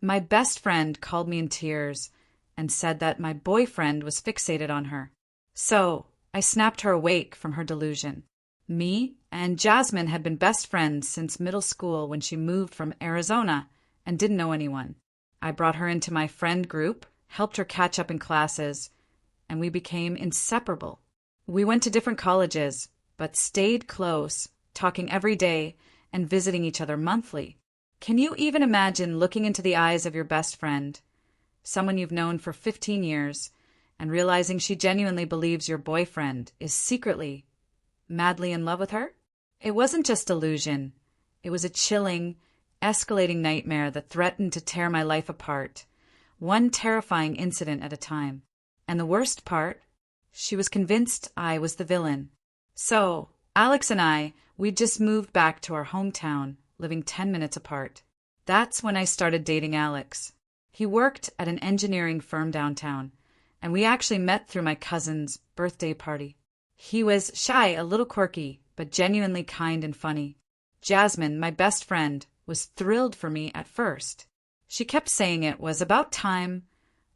My best friend called me in tears and said that my boyfriend was fixated on her. So I snapped her awake from her delusion. Me and Jasmine had been best friends since middle school when she moved from Arizona and didn't know anyone. I brought her into my friend group, helped her catch up in classes, and we became inseparable. We went to different colleges, but stayed close, talking every day and visiting each other monthly. Can you even imagine looking into the eyes of your best friend, someone you've known for 15 years, and realizing she genuinely believes your boyfriend is secretly, madly in love with her? It wasn't just delusion. It was a chilling, escalating nightmare that threatened to tear my life apart, one terrifying incident at a time. And the worst part, she was convinced I was the villain. So, Alex and we'd just moved back to our hometown, living 10 minutes apart. That's when I started dating Alex. He worked at an engineering firm downtown, and we actually met through my cousin's birthday party. He was shy, a little quirky, but genuinely kind and funny. Jasmine, my best friend, was thrilled for me at first. She kept saying it was about time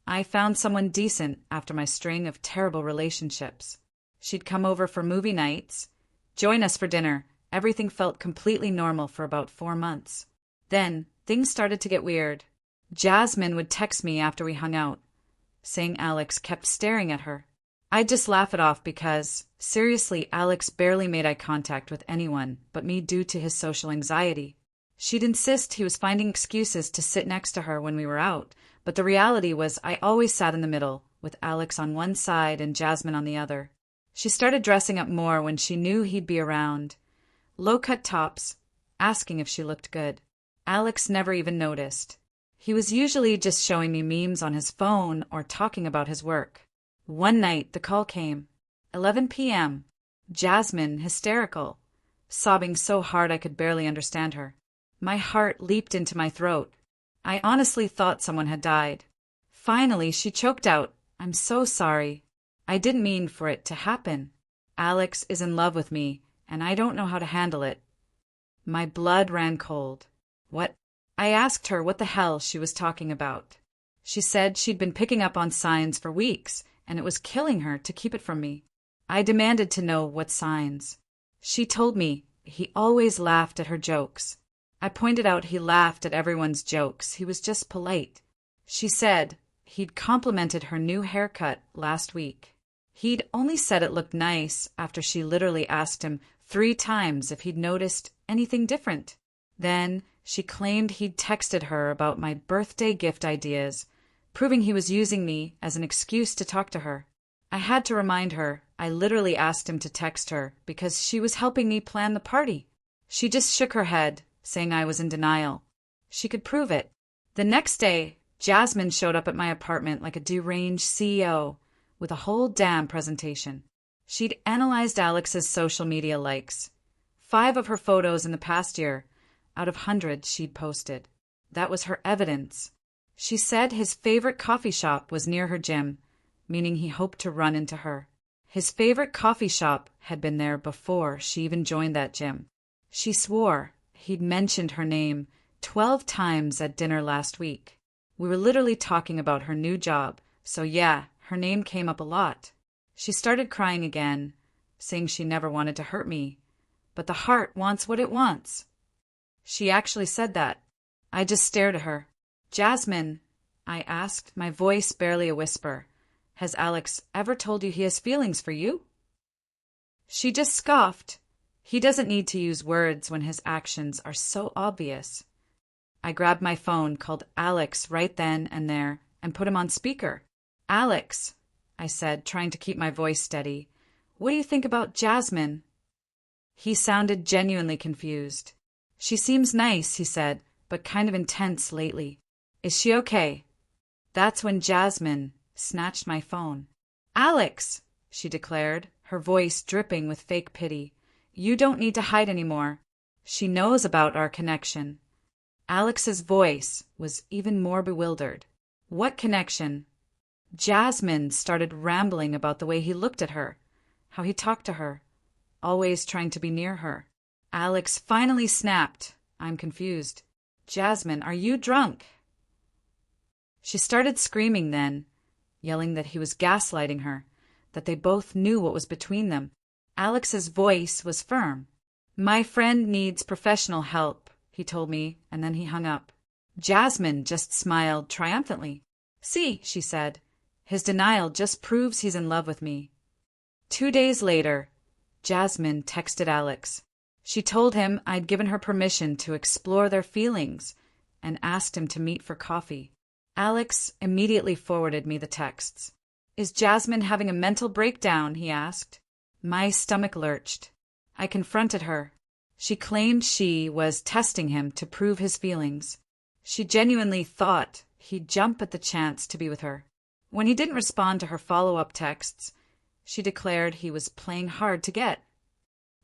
I found someone decent after my string of terrible relationships. She'd come over for movie nights, join us for dinner. Everything felt completely normal for about 4 months. Then, things started to get weird. Jasmine would text me after we hung out, saying Alex kept staring at her. I'd just laugh it off because, seriously, Alex barely made eye contact with anyone but me due to his social anxiety. She'd insist he was finding excuses to sit next to her when we were out, but the reality was I always sat in the middle, with Alex on one side and Jasmine on the other. She started dressing up more when she knew he'd be around. Low-cut tops, asking if she looked good. Alex never even noticed. He was usually just showing me memes on his phone or talking about his work. One night, the call came. 11 p.m. Jasmine, hysterical, sobbing so hard I could barely understand her. My heart leaped into my throat. I honestly thought someone had died. Finally, she choked out, "I'm so sorry. I didn't mean for it to happen. Alex is in love with me, and I don't know how to handle it." My blood ran cold. What? I asked her what the hell she was talking about. She said she'd been picking up on signs for weeks, and it was killing her to keep it from me. I demanded to know what signs. She told me he always laughed at her jokes. I pointed out he laughed at everyone's jokes. He was just polite. She said he'd complimented her new haircut last week. He'd only said it looked nice after she literally asked him 3 times if he'd noticed anything different. Then she claimed he'd texted her about my birthday gift ideas, proving he was using me as an excuse to talk to her. I had to remind her I literally asked him to text her because she was helping me plan the party. She just shook her head, saying I was in denial. She could prove it. The next day, Jasmine showed up at my apartment like a deranged CEO, with a whole damn presentation. She'd analyzed Alex's social media likes. 5 of her photos in the past year, out of hundreds she'd posted. That was her evidence. She said his favorite coffee shop was near her gym, meaning he hoped to run into her. His favorite coffee shop had been there before she even joined that gym. She swore he'd mentioned her name 12 times at dinner last week. We were literally talking about her new job, so yeah, her name came up a lot. She started crying again, saying she never wanted to hurt me, but the heart wants what it wants. She actually said that. I just stared at her. "Jasmine," I asked, my voice barely a whisper, "has Alex ever told you he has feelings for you?" She just scoffed. He doesn't need to use words when his actions are so obvious. I grabbed my phone, called Alex right then and there, and put him on speaker. "Alex," I said, trying to keep my voice steady, "what do you think about Jasmine?" He sounded genuinely confused. "She seems nice," he said, "but kind of intense lately. Is she okay?" That's when Jasmine snatched my phone. "Alex," she declared, her voice dripping with fake pity, "you don't need to hide anymore. She knows about our connection." Alex's voice was even more bewildered. "What connection?" Jasmine started rambling about the way he looked at her, how he talked to her, always trying to be near her. Alex finally snapped, "I'm confused. Jasmine, are you drunk?" She started screaming then, yelling that he was gaslighting her, that they both knew what was between them. Alex's voice was firm. "My friend needs professional help," he told me, and then he hung up. Jasmine just smiled triumphantly. "See," she said, "his denial just proves he's in love with me." 2 days later, Jasmine texted Alex. She told him I'd given her permission to explore their feelings and asked him to meet for coffee. Alex immediately forwarded me the texts. "Is Jasmine having a mental breakdown?" he asked. My stomach lurched. I confronted her. She claimed she was testing him to prove his feelings. She genuinely thought he'd jump at the chance to be with her. When he didn't respond to her follow-up texts, she declared he was playing hard to get.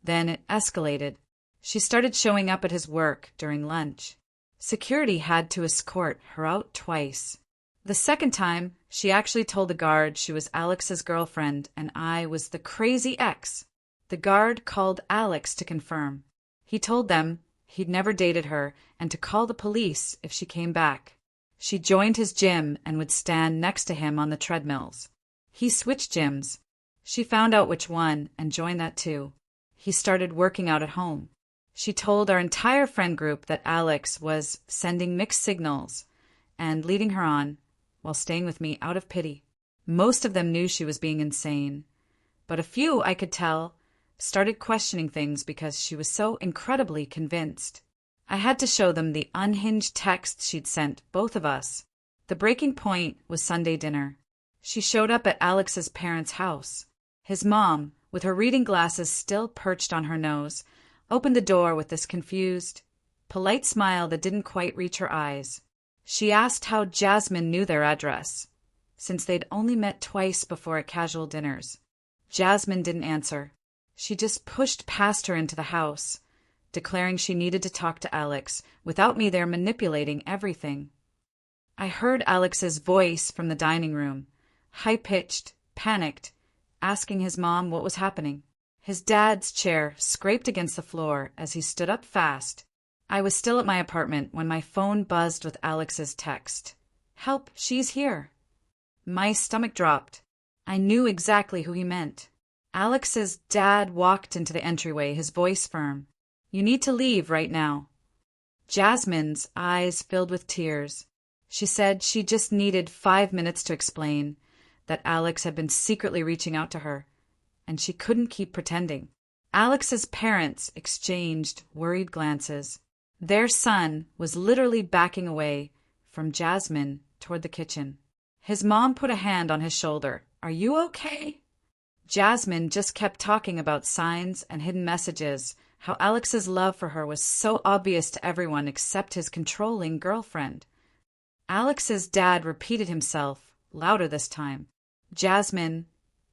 Then it escalated. She started showing up at his work during lunch. Security had to escort her out twice. The second time, she actually told the guard she was Alex's girlfriend and I was the crazy ex. The guard called Alex to confirm. He told them he'd never dated her and to call the police if she came back. She joined his gym and would stand next to him on the treadmills. He switched gyms. She found out which one and joined that too. He started working out at home. She told our entire friend group that Alex was sending mixed signals and leading her on while staying with me out of pity. Most of them knew she was being insane, but a few, I could tell, started questioning things because she was so incredibly convinced. I had to show them the unhinged texts she'd sent both of us. The breaking point was Sunday dinner. She showed up at Alex's parents' house. His mom, with her reading glasses still perched on her nose, opened the door with this confused, polite smile that didn't quite reach her eyes. She asked how Jasmine knew their address, since they'd only met twice before at casual dinners. Jasmine didn't answer. She just pushed past her into the house, declaring she needed to talk to Alex without me there manipulating everything. I heard Alex's voice from the dining room, high-pitched, panicked, asking his mom what was happening. His dad's chair scraped against the floor as he stood up fast. I was still at my apartment when my phone buzzed with Alex's text. "Help, she's here." My stomach dropped. I knew exactly who he meant. Alex's dad walked into the entryway, his voice firm. "You need to leave right now." Jasmine's eyes filled with tears. She said she just needed 5 minutes to explain that Alex had been secretly reaching out to her, and she couldn't keep pretending. Alex's parents exchanged worried glances. Their son was literally backing away from Jasmine toward the kitchen. His mom put a hand on his shoulder. "Are you okay?" Jasmine just kept talking about signs and hidden messages, how Alex's love for her was so obvious to everyone except his controlling girlfriend. Alex's dad repeated himself, louder this time. Jasmine,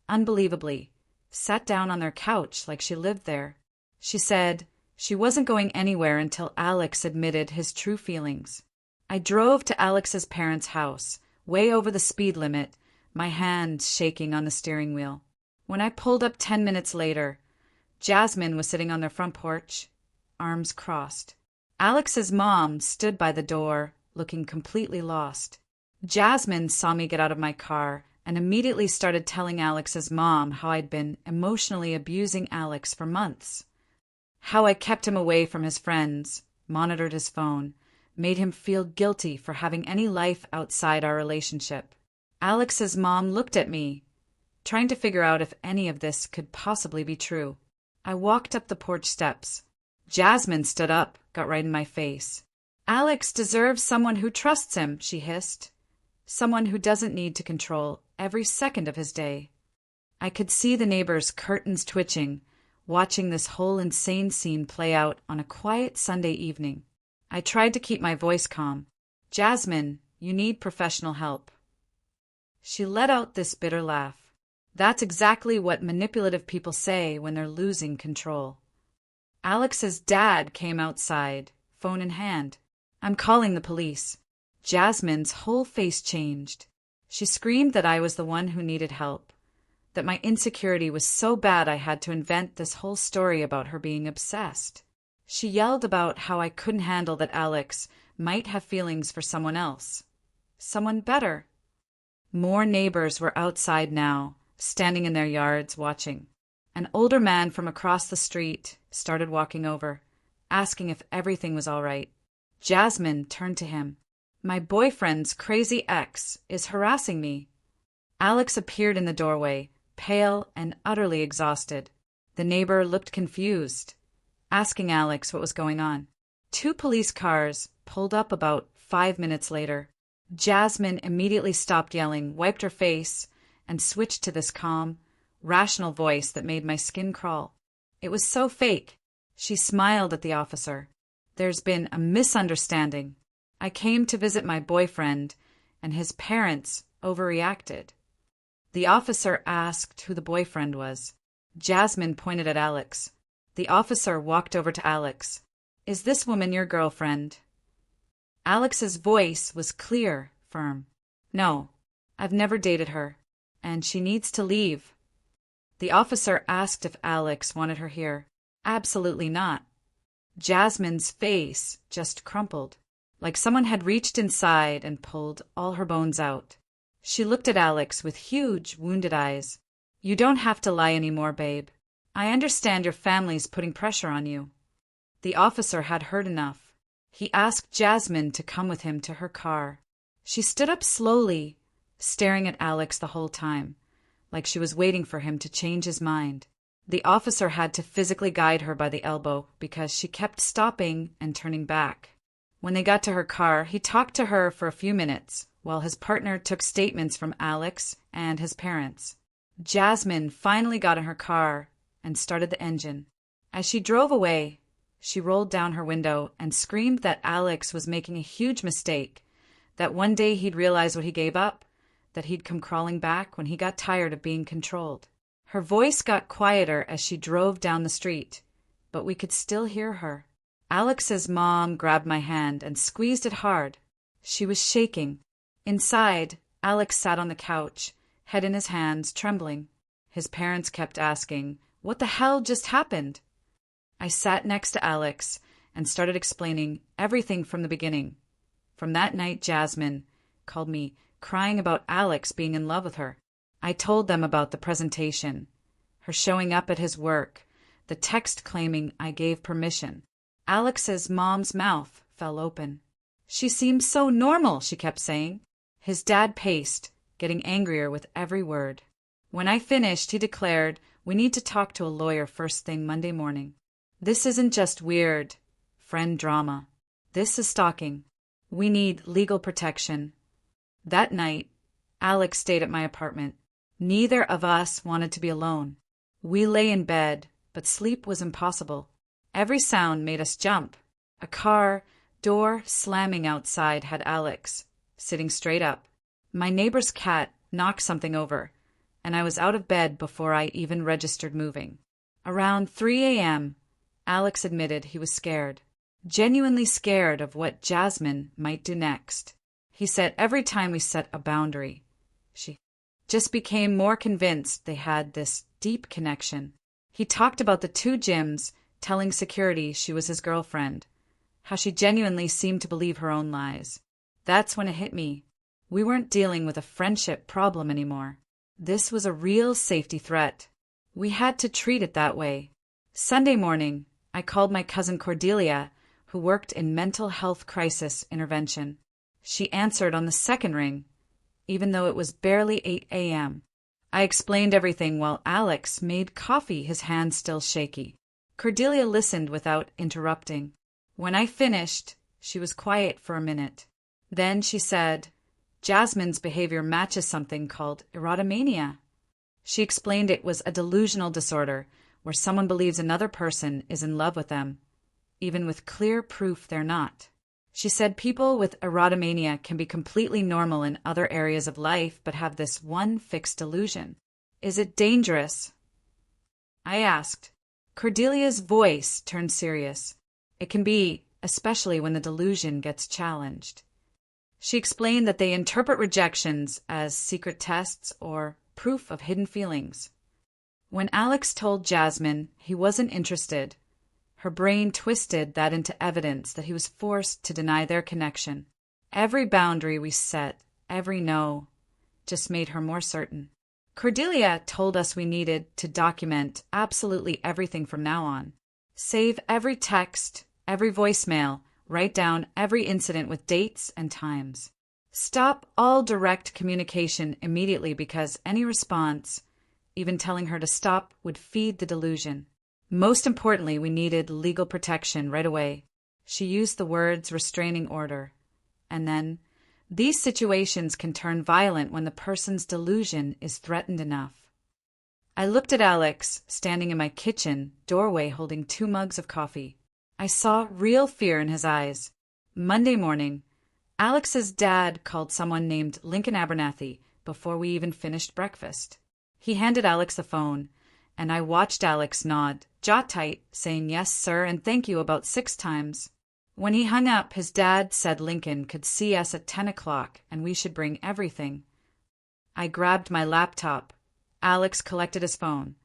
unbelievably, sat down on their couch like she lived there. She said she wasn't going anywhere until Alex admitted his true feelings. I drove to Alex's parents' house, way over the speed limit, my hand shaking on the steering wheel. When I pulled up 10 minutes later, Jasmine was sitting on their front porch, arms crossed. Alex's mom stood by the door, looking completely lost. Jasmine saw me get out of my car and immediately started telling Alex's mom how I'd been emotionally abusing Alex for months. How I kept him away from his friends, monitored his phone, made him feel guilty for having any life outside our relationship. Alex's mom looked at me, trying to figure out if any of this could possibly be true. I walked up the porch steps. Jasmine stood up, got right in my face. "Alex deserves someone who trusts him," she hissed. "Someone who doesn't need to control every second of his day." I could see the neighbors' curtains twitching, watching this whole insane scene play out on a quiet Sunday evening. I tried to keep my voice calm. "Jasmine, you need professional help." She let out this bitter laugh. "That's exactly what manipulative people say when they're losing control." Alex's dad came outside, phone in hand. "I'm calling the police." Jasmine's whole face changed. She screamed that I was the one who needed help, that my insecurity was so bad I had to invent this whole story about her being obsessed. She yelled about how I couldn't handle that Alex might have feelings for someone else. someone better. More neighbors were outside now, standing in their yards watching. An older man from across the street started walking over, asking if everything was all right. Jasmine turned to him. My boyfriend's crazy ex is harassing me. Alex appeared in the doorway, pale and utterly exhausted. The neighbor looked confused, asking Alex what was going on. 2 police cars pulled up about 5 minutes later. Jasmine immediately stopped yelling, wiped her face, and switched to this calm, rational voice that made my skin crawl. It was so fake. She smiled at the officer. There's been a misunderstanding. I came to visit my boyfriend, and his parents overreacted. The officer asked who the boyfriend was. Jasmine pointed at Alex. The officer walked over to Alex. Is this woman your girlfriend? Alex's voice was clear, firm. No, I've never dated her, and she needs to leave. The officer asked if Alex wanted her here. Absolutely not. Jasmine's face just crumpled, like someone had reached inside and pulled all her bones out. She looked at Alex with huge, wounded eyes. You don't have to lie anymore, babe. I understand your family's putting pressure on you. The officer had heard enough. He asked Jasmine to come with him to her car. She stood up slowly, staring at Alex the whole time, like she was waiting for him to change his mind. The officer had to physically guide her by the elbow because she kept stopping and turning back. When they got to her car, he talked to her for a few minutes, while his partner took statements from Alex and his parents. Jasmine finally got in her car and started the engine. As she drove away, she rolled down her window and screamed that Alex was making a huge mistake, that one day he'd realize what he gave up, that he'd come crawling back when he got tired of being controlled. Her voice got quieter as she drove down the street, but we could still hear her. Alex's mom grabbed my hand and squeezed it hard. She was shaking. Inside, Alex sat on the couch, head in his hands, trembling. His parents kept asking, "What the hell just happened?" I sat next to Alex and started explaining everything from the beginning. From that night, Jasmine called me crying about Alex being in love with her. I told them about the presentation, her showing up at his work, the text claiming I gave permission. Alex's mom's mouth fell open. She seems so normal, she kept saying. His dad paced, getting angrier with every word. When I finished, he declared, "We need to talk to a lawyer first thing Monday morning. This isn't just weird friend drama. This is stalking. We need legal protection." That night, Alex stayed at my apartment. Neither of us wanted to be alone. We lay in bed, but sleep was impossible. Every sound made us jump. A car door slamming outside had Alex sitting straight up. My neighbor's cat knocked something over, and I was out of bed before I even registered moving. Around 3 a.m., Alex admitted he was scared, genuinely scared of what Jasmine might do next. He said every time we set a boundary, she just became more convinced they had this deep connection. He talked about the 2 gyms, telling security she was his girlfriend, how she genuinely seemed to believe her own lies. That's when it hit me. We weren't dealing with a friendship problem anymore. This was a real safety threat. We had to treat it that way. Sunday morning, I called my cousin Cordelia, who worked in mental health crisis intervention. She answered on the second ring, even though it was barely 8 a.m. I explained everything while Alex made coffee, his hands still shaky. Cordelia listened without interrupting. When I finished, she was quiet for a minute. Then she said, "Jasmine's behavior matches something called erotomania." She explained it was a delusional disorder where someone believes another person is in love with them, even with clear proof they're not. She said people with erotomania can be completely normal in other areas of life but have this one fixed delusion. Is it dangerous? I asked. Cordelia's voice turned serious. It can be, especially when the delusion gets challenged. She explained that they interpret rejections as secret tests or proof of hidden feelings. When Alex told Jasmine he wasn't interested, her brain twisted that into evidence that he was forced to deny their connection. Every boundary we set every no just made her more certain. Cordelia told us we needed to document absolutely everything from now on. Save every text, every voicemail, write down every incident with dates and times. Stop all direct communication immediately because any response, even telling her to stop, would feed the delusion. Most importantly, we needed legal protection right away. She used the words restraining order. And then, these situations can turn violent when the person's delusion is threatened enough. I looked at Alex, standing in my kitchen doorway holding 2 mugs of coffee. I saw real fear in his eyes. Monday morning, Alex's dad called someone named Lincoln Abernathy before we even finished breakfast. He handed Alex the phone, and I watched Alex nod, jaw tight, saying yes, sir, and thank you about 6 times. When he hung up, his dad said Lincoln could see us at 10 o'clock and we should bring everything. I grabbed my laptop. Alex collected his phone,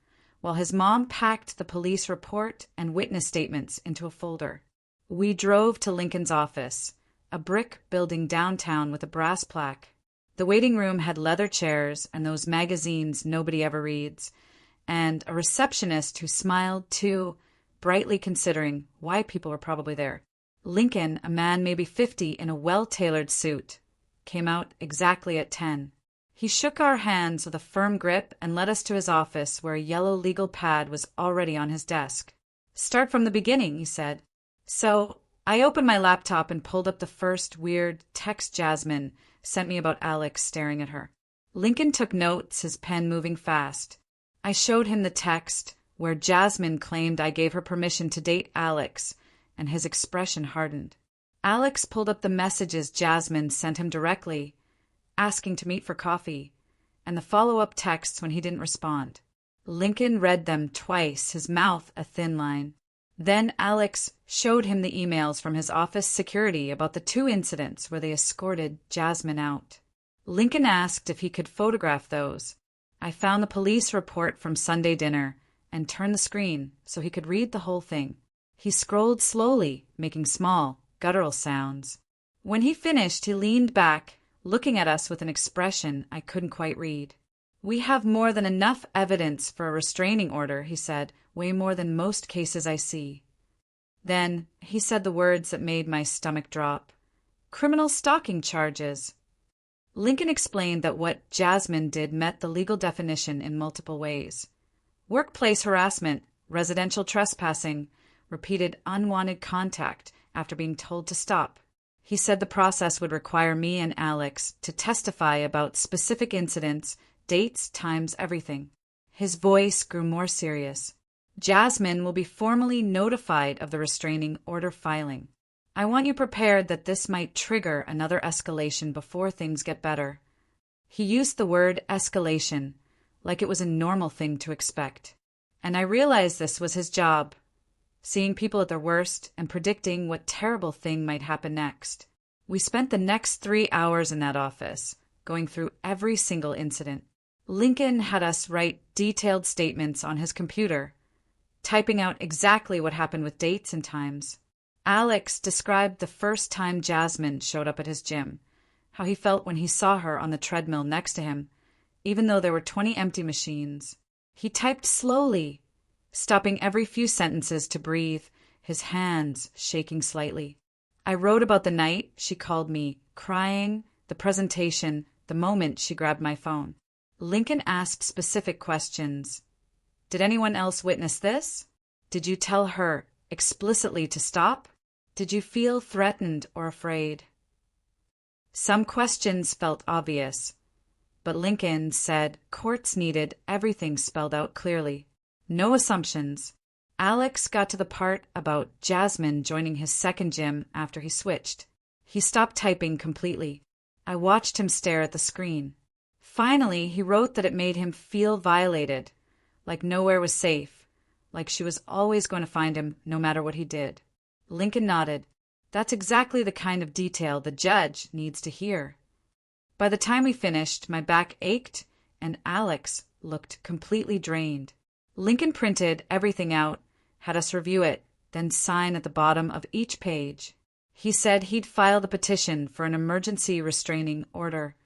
while his mom packed the police report and witness statements into a folder. We drove to Lincoln's office, a brick building downtown with a brass plaque. The waiting room had leather chairs and those magazines nobody ever reads, and a receptionist who smiled too, brightly considering why people were probably there. Lincoln, a man maybe 50 in a well-tailored suit, came out exactly at 10. He shook our hands with a firm grip and led us to his office where a yellow legal pad was already on his desk. Start from the beginning, he said. So I opened my laptop and pulled up the first weird text Jasmine sent me about Alex staring at her. Lincoln took notes, his pen moving fast. I showed him the text where Jasmine claimed I gave her permission to date Alex, and his expression hardened. Alex pulled up the messages Jasmine sent him directly, asking to meet for coffee, and the follow-up texts when he didn't respond. Lincoln read them twice, his mouth a thin line. Then Alex showed him the emails from his office security about the 2 incidents where they escorted Jasmine out. Lincoln asked if he could photograph those. I found the police report from Sunday dinner and turned the screen so he could read the whole thing. He scrolled slowly, making small, guttural sounds. When he finished, he leaned back, looking at us with an expression I couldn't quite read. We have more than enough evidence for a restraining order, he said, way more than most cases I see. Then he said the words that made my stomach drop. Criminal stalking charges. Lincoln explained that what Jasmine did met the legal definition in multiple ways. Workplace harassment, residential trespassing, repeated unwanted contact after being told to stop. He said the process would require me and Alex to testify about specific incidents, dates, times, everything. His voice grew more serious. Jasmine will be formally notified of the restraining order filing. I want you prepared that this might trigger another escalation before things get better. He used the word escalation, like it was a normal thing to expect. And I realized this was his job, seeing people at their worst and predicting what terrible thing might happen next. We spent the next 3 hours in that office, going through every single incident. Lincoln had us write detailed statements on his computer, typing out exactly what happened with dates and times. Alex described the first time Jasmine showed up at his gym, how he felt when he saw her on the treadmill next to him, even though there were 20 empty machines. He typed slowly, stopping every few sentences to breathe, his hands shaking slightly. I wrote about the night she called me, crying, the presentation, the moment she grabbed my phone. Lincoln asked specific questions. Did anyone else witness this? Did you tell her explicitly to stop? Did you feel threatened or afraid? Some questions felt obvious, but Lincoln said courts needed everything spelled out clearly. No assumptions. Alex got to the part about Jasmine joining his second gym after he switched. He stopped typing completely. I watched him stare at the screen. Finally, he wrote that it made him feel violated, like nowhere was safe, like she was always going to find him no matter what he did. Lincoln nodded. That's exactly the kind of detail the judge needs to hear. By the time we finished, my back ached and Alex looked completely drained. Lincoln printed everything out, had us review it, then sign at the bottom of each page. He said he'd file the petition for an emergency restraining order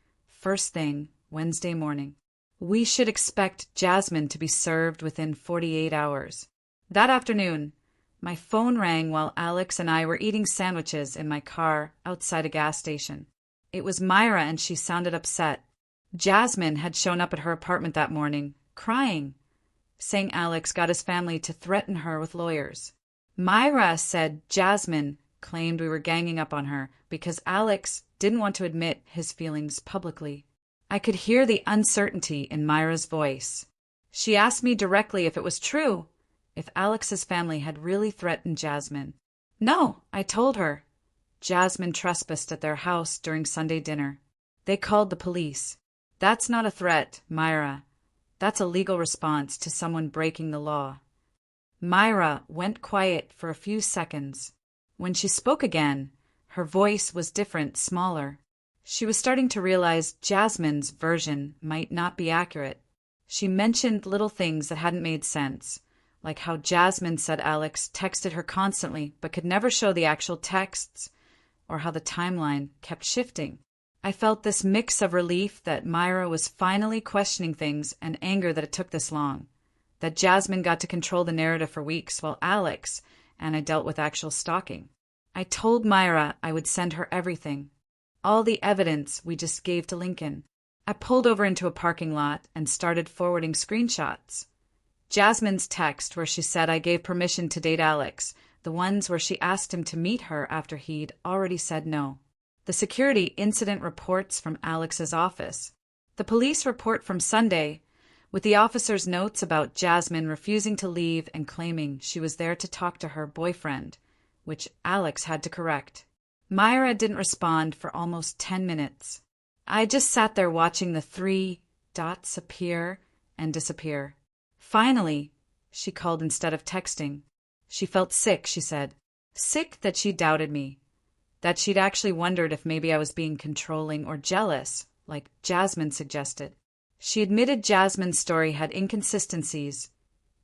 first thing Wednesday morning. We should expect Jasmine to be served within 48 hours. That afternoon, my phone rang while Alex and I were eating sandwiches in my car outside a gas station. It was Myra, and she sounded upset. Jasmine had shown up at her apartment that morning, crying, saying Alex got his family to threaten her with lawyers. Myra said Jasmine claimed we were ganging up on her because Alex didn't want to admit his feelings publicly. I could hear the uncertainty in Myra's voice. She asked me directly if it was true, if Alex's family had really threatened Jasmine. No, I told her. Jasmine trespassed at their house during Sunday dinner. They called the police. That's not a threat, Myra. That's a legal response to someone breaking the law. Myra went quiet for a few seconds. When she spoke again, her voice was different, smaller. She was starting to realize Jasmine's version might not be accurate. She mentioned little things that hadn't made sense, like how Jasmine said Alex texted her constantly but could never show the actual texts, or how the timeline kept shifting. I felt this mix of relief that Myra was finally questioning things and anger that it took this long, that Jasmine got to control the narrative for weeks while Alex and I dealt with actual stalking. I told Myra I would send her everything, all the evidence we just gave to Lincoln. I pulled over into a parking lot and started forwarding screenshots. Jasmine's text where she said I gave permission to date Alex, the ones where she asked him to meet her after he'd already said no. The security incident reports from Alex's office. The police report from Sunday, with the officer's notes about Jasmine refusing to leave and claiming she was there to talk to her boyfriend, which Alex had to correct. Myra didn't respond for almost 10 minutes. I just sat there watching the 3 dots appear and disappear. Finally, she called instead of texting. She felt sick, she said. Sick that she doubted me. That she'd actually wondered if maybe I was being controlling or jealous, like Jasmine suggested. She admitted Jasmine's story had inconsistencies,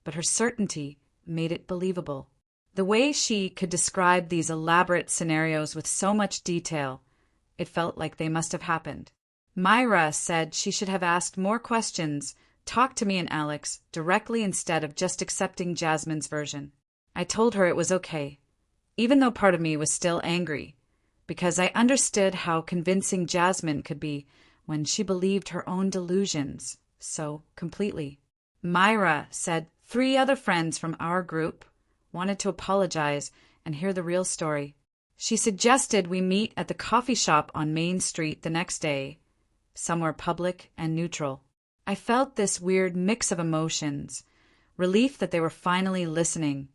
but her certainty made it believable. The way she could describe these elaborate scenarios with so much detail, it felt like they must have happened. Myra said she should have asked more questions, talked to me and Alex directly instead of just accepting Jasmine's version. I told her it was okay, even though part of me was still angry, because I understood how convincing Jasmine could be when she believed her own delusions so completely. Myra said 3 other friends from our group wanted to apologize and hear the real story. She suggested we meet at the coffee shop on Main Street the next day, somewhere public and neutral. I felt this weird mix of emotions, relief that they were finally listening,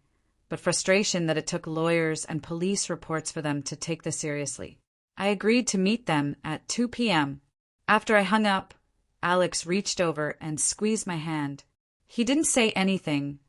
but frustration that it took lawyers and police reports for them to take this seriously. I agreed to meet them at 2 p.m. After I hung up, Alex reached over and squeezed my hand. He didn't say anything,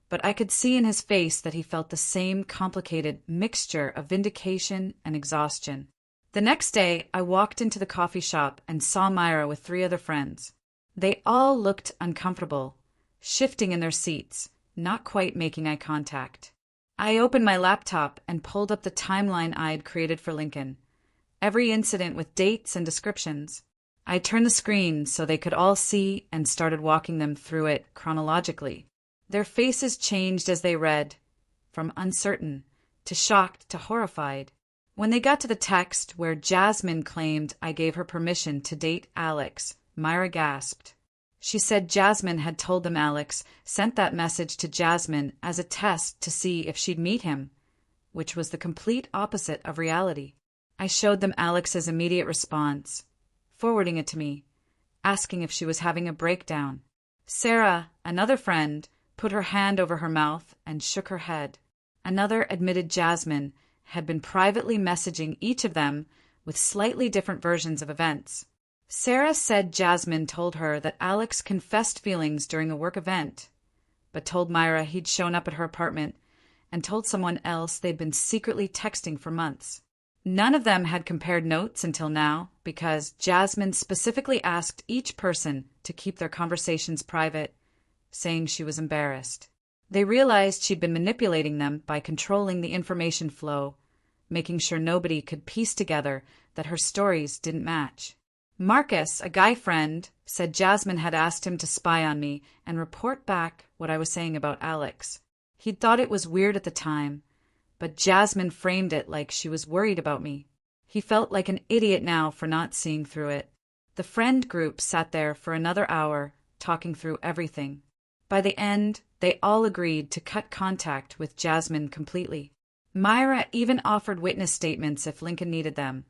but I could see in his face that he felt the same complicated mixture of vindication and exhaustion. The next day, I walked into the coffee shop and saw Myra with 3 other friends. They all looked uncomfortable, shifting in their seats, not quite making eye contact. I opened my laptop and pulled up the timeline I'd created for Lincoln, every incident with dates and descriptions. I turned the screen so they could all see and started walking them through it chronologically. Their faces changed as they read, from uncertain to shocked to horrified. When they got to the text where Jasmine claimed I gave her permission to date Alex, Myra gasped. She said Jasmine had told them Alex sent that message to Jasmine as a test to see if she'd meet him, which was the complete opposite of reality. I showed them Alex's immediate response, forwarding it to me, asking if she was having a breakdown. Sarah, another friend, put her hand over her mouth and shook her head. Another admitted Jasmine had been privately messaging each of them with slightly different versions of events. Sarah said Jasmine told her that Alex confessed feelings during a work event, but told Myra he'd shown up at her apartment and told someone else they'd been secretly texting for months. None of them had compared notes until now because Jasmine specifically asked each person to keep their conversations private, saying she was embarrassed. They realized she'd been manipulating them by controlling the information flow, making sure nobody could piece together that her stories didn't match. Marcus, a guy friend, said Jasmine had asked him to spy on me and report back what I was saying about Alex. He'd thought it was weird at the time, but Jasmine framed it like she was worried about me. He felt like an idiot now for not seeing through it. The friend group sat there for another hour, talking through everything. By the end, they all agreed to cut contact with Jasmine completely. Myra even offered witness statements if Lincoln needed them,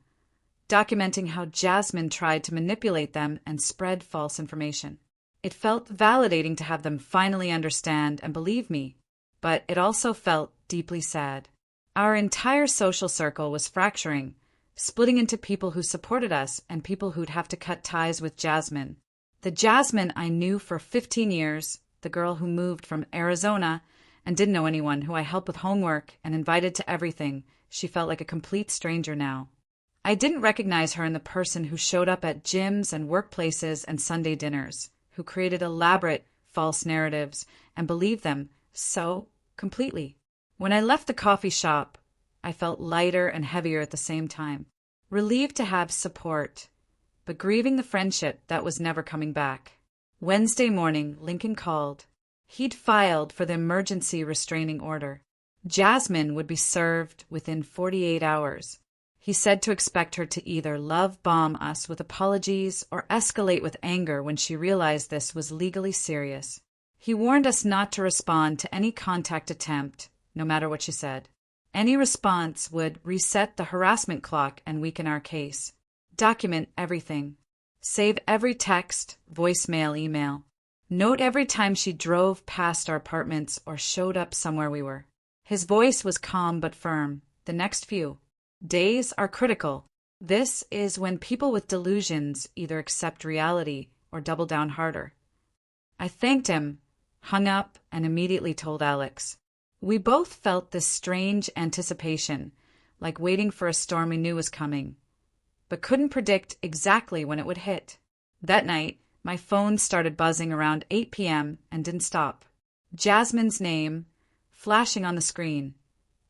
documenting how Jasmine tried to manipulate them and spread false information. It felt validating to have them finally understand and believe me, but it also felt deeply sad. Our entire social circle was fracturing, splitting into people who supported us and people who'd have to cut ties with Jasmine. The Jasmine I knew for 15 years, the girl who moved from Arizona and didn't know anyone, who I helped with homework and invited to everything, she felt like a complete stranger now. I didn't recognize her in the person who showed up at gyms and workplaces and Sunday dinners, who created elaborate false narratives and believed them so completely. When I left the coffee shop, I felt lighter and heavier at the same time, relieved to have support, but grieving the friendship that was never coming back. Wednesday morning, Lincoln called. He'd filed for the emergency restraining order. Jasmine would be served within 48 hours. He said to expect her to either love bomb us with apologies or escalate with anger when she realized this was legally serious. He warned us not to respond to any contact attempt, no matter what she said. Any response would reset the harassment clock and weaken our case. Document everything. Save every text, voicemail, email. Note every time she drove past our apartments or showed up somewhere we were. His voice was calm but firm. The next few days are critical. This is when people with delusions either accept reality or double down harder. I thanked him, hung up, and immediately told Alex. We both felt this strange anticipation, like waiting for a storm we knew was coming, but couldn't predict exactly when it would hit. That night, my phone started buzzing around 8 p.m. and didn't stop. Jasmine's name flashing on the screen,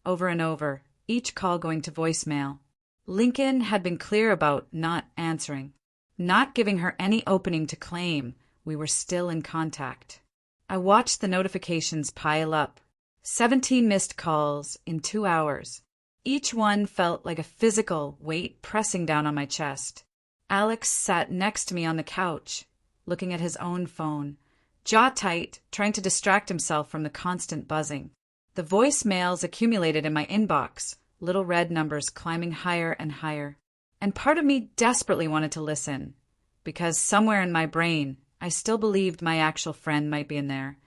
over and over, each call going to voicemail. Lincoln had been clear about not answering, not giving her any opening to claim we were still in contact. I watched the notifications pile up. 17 missed calls in 2 hours. Each one felt like a physical weight pressing down on my chest. Alex sat next to me on the couch, looking at his own phone, jaw tight, trying to distract himself from the constant buzzing. The voicemails accumulated in my inbox, little red numbers climbing higher and higher. And part of me desperately wanted to listen, because somewhere in my brain, I still believed my actual friend might be in there,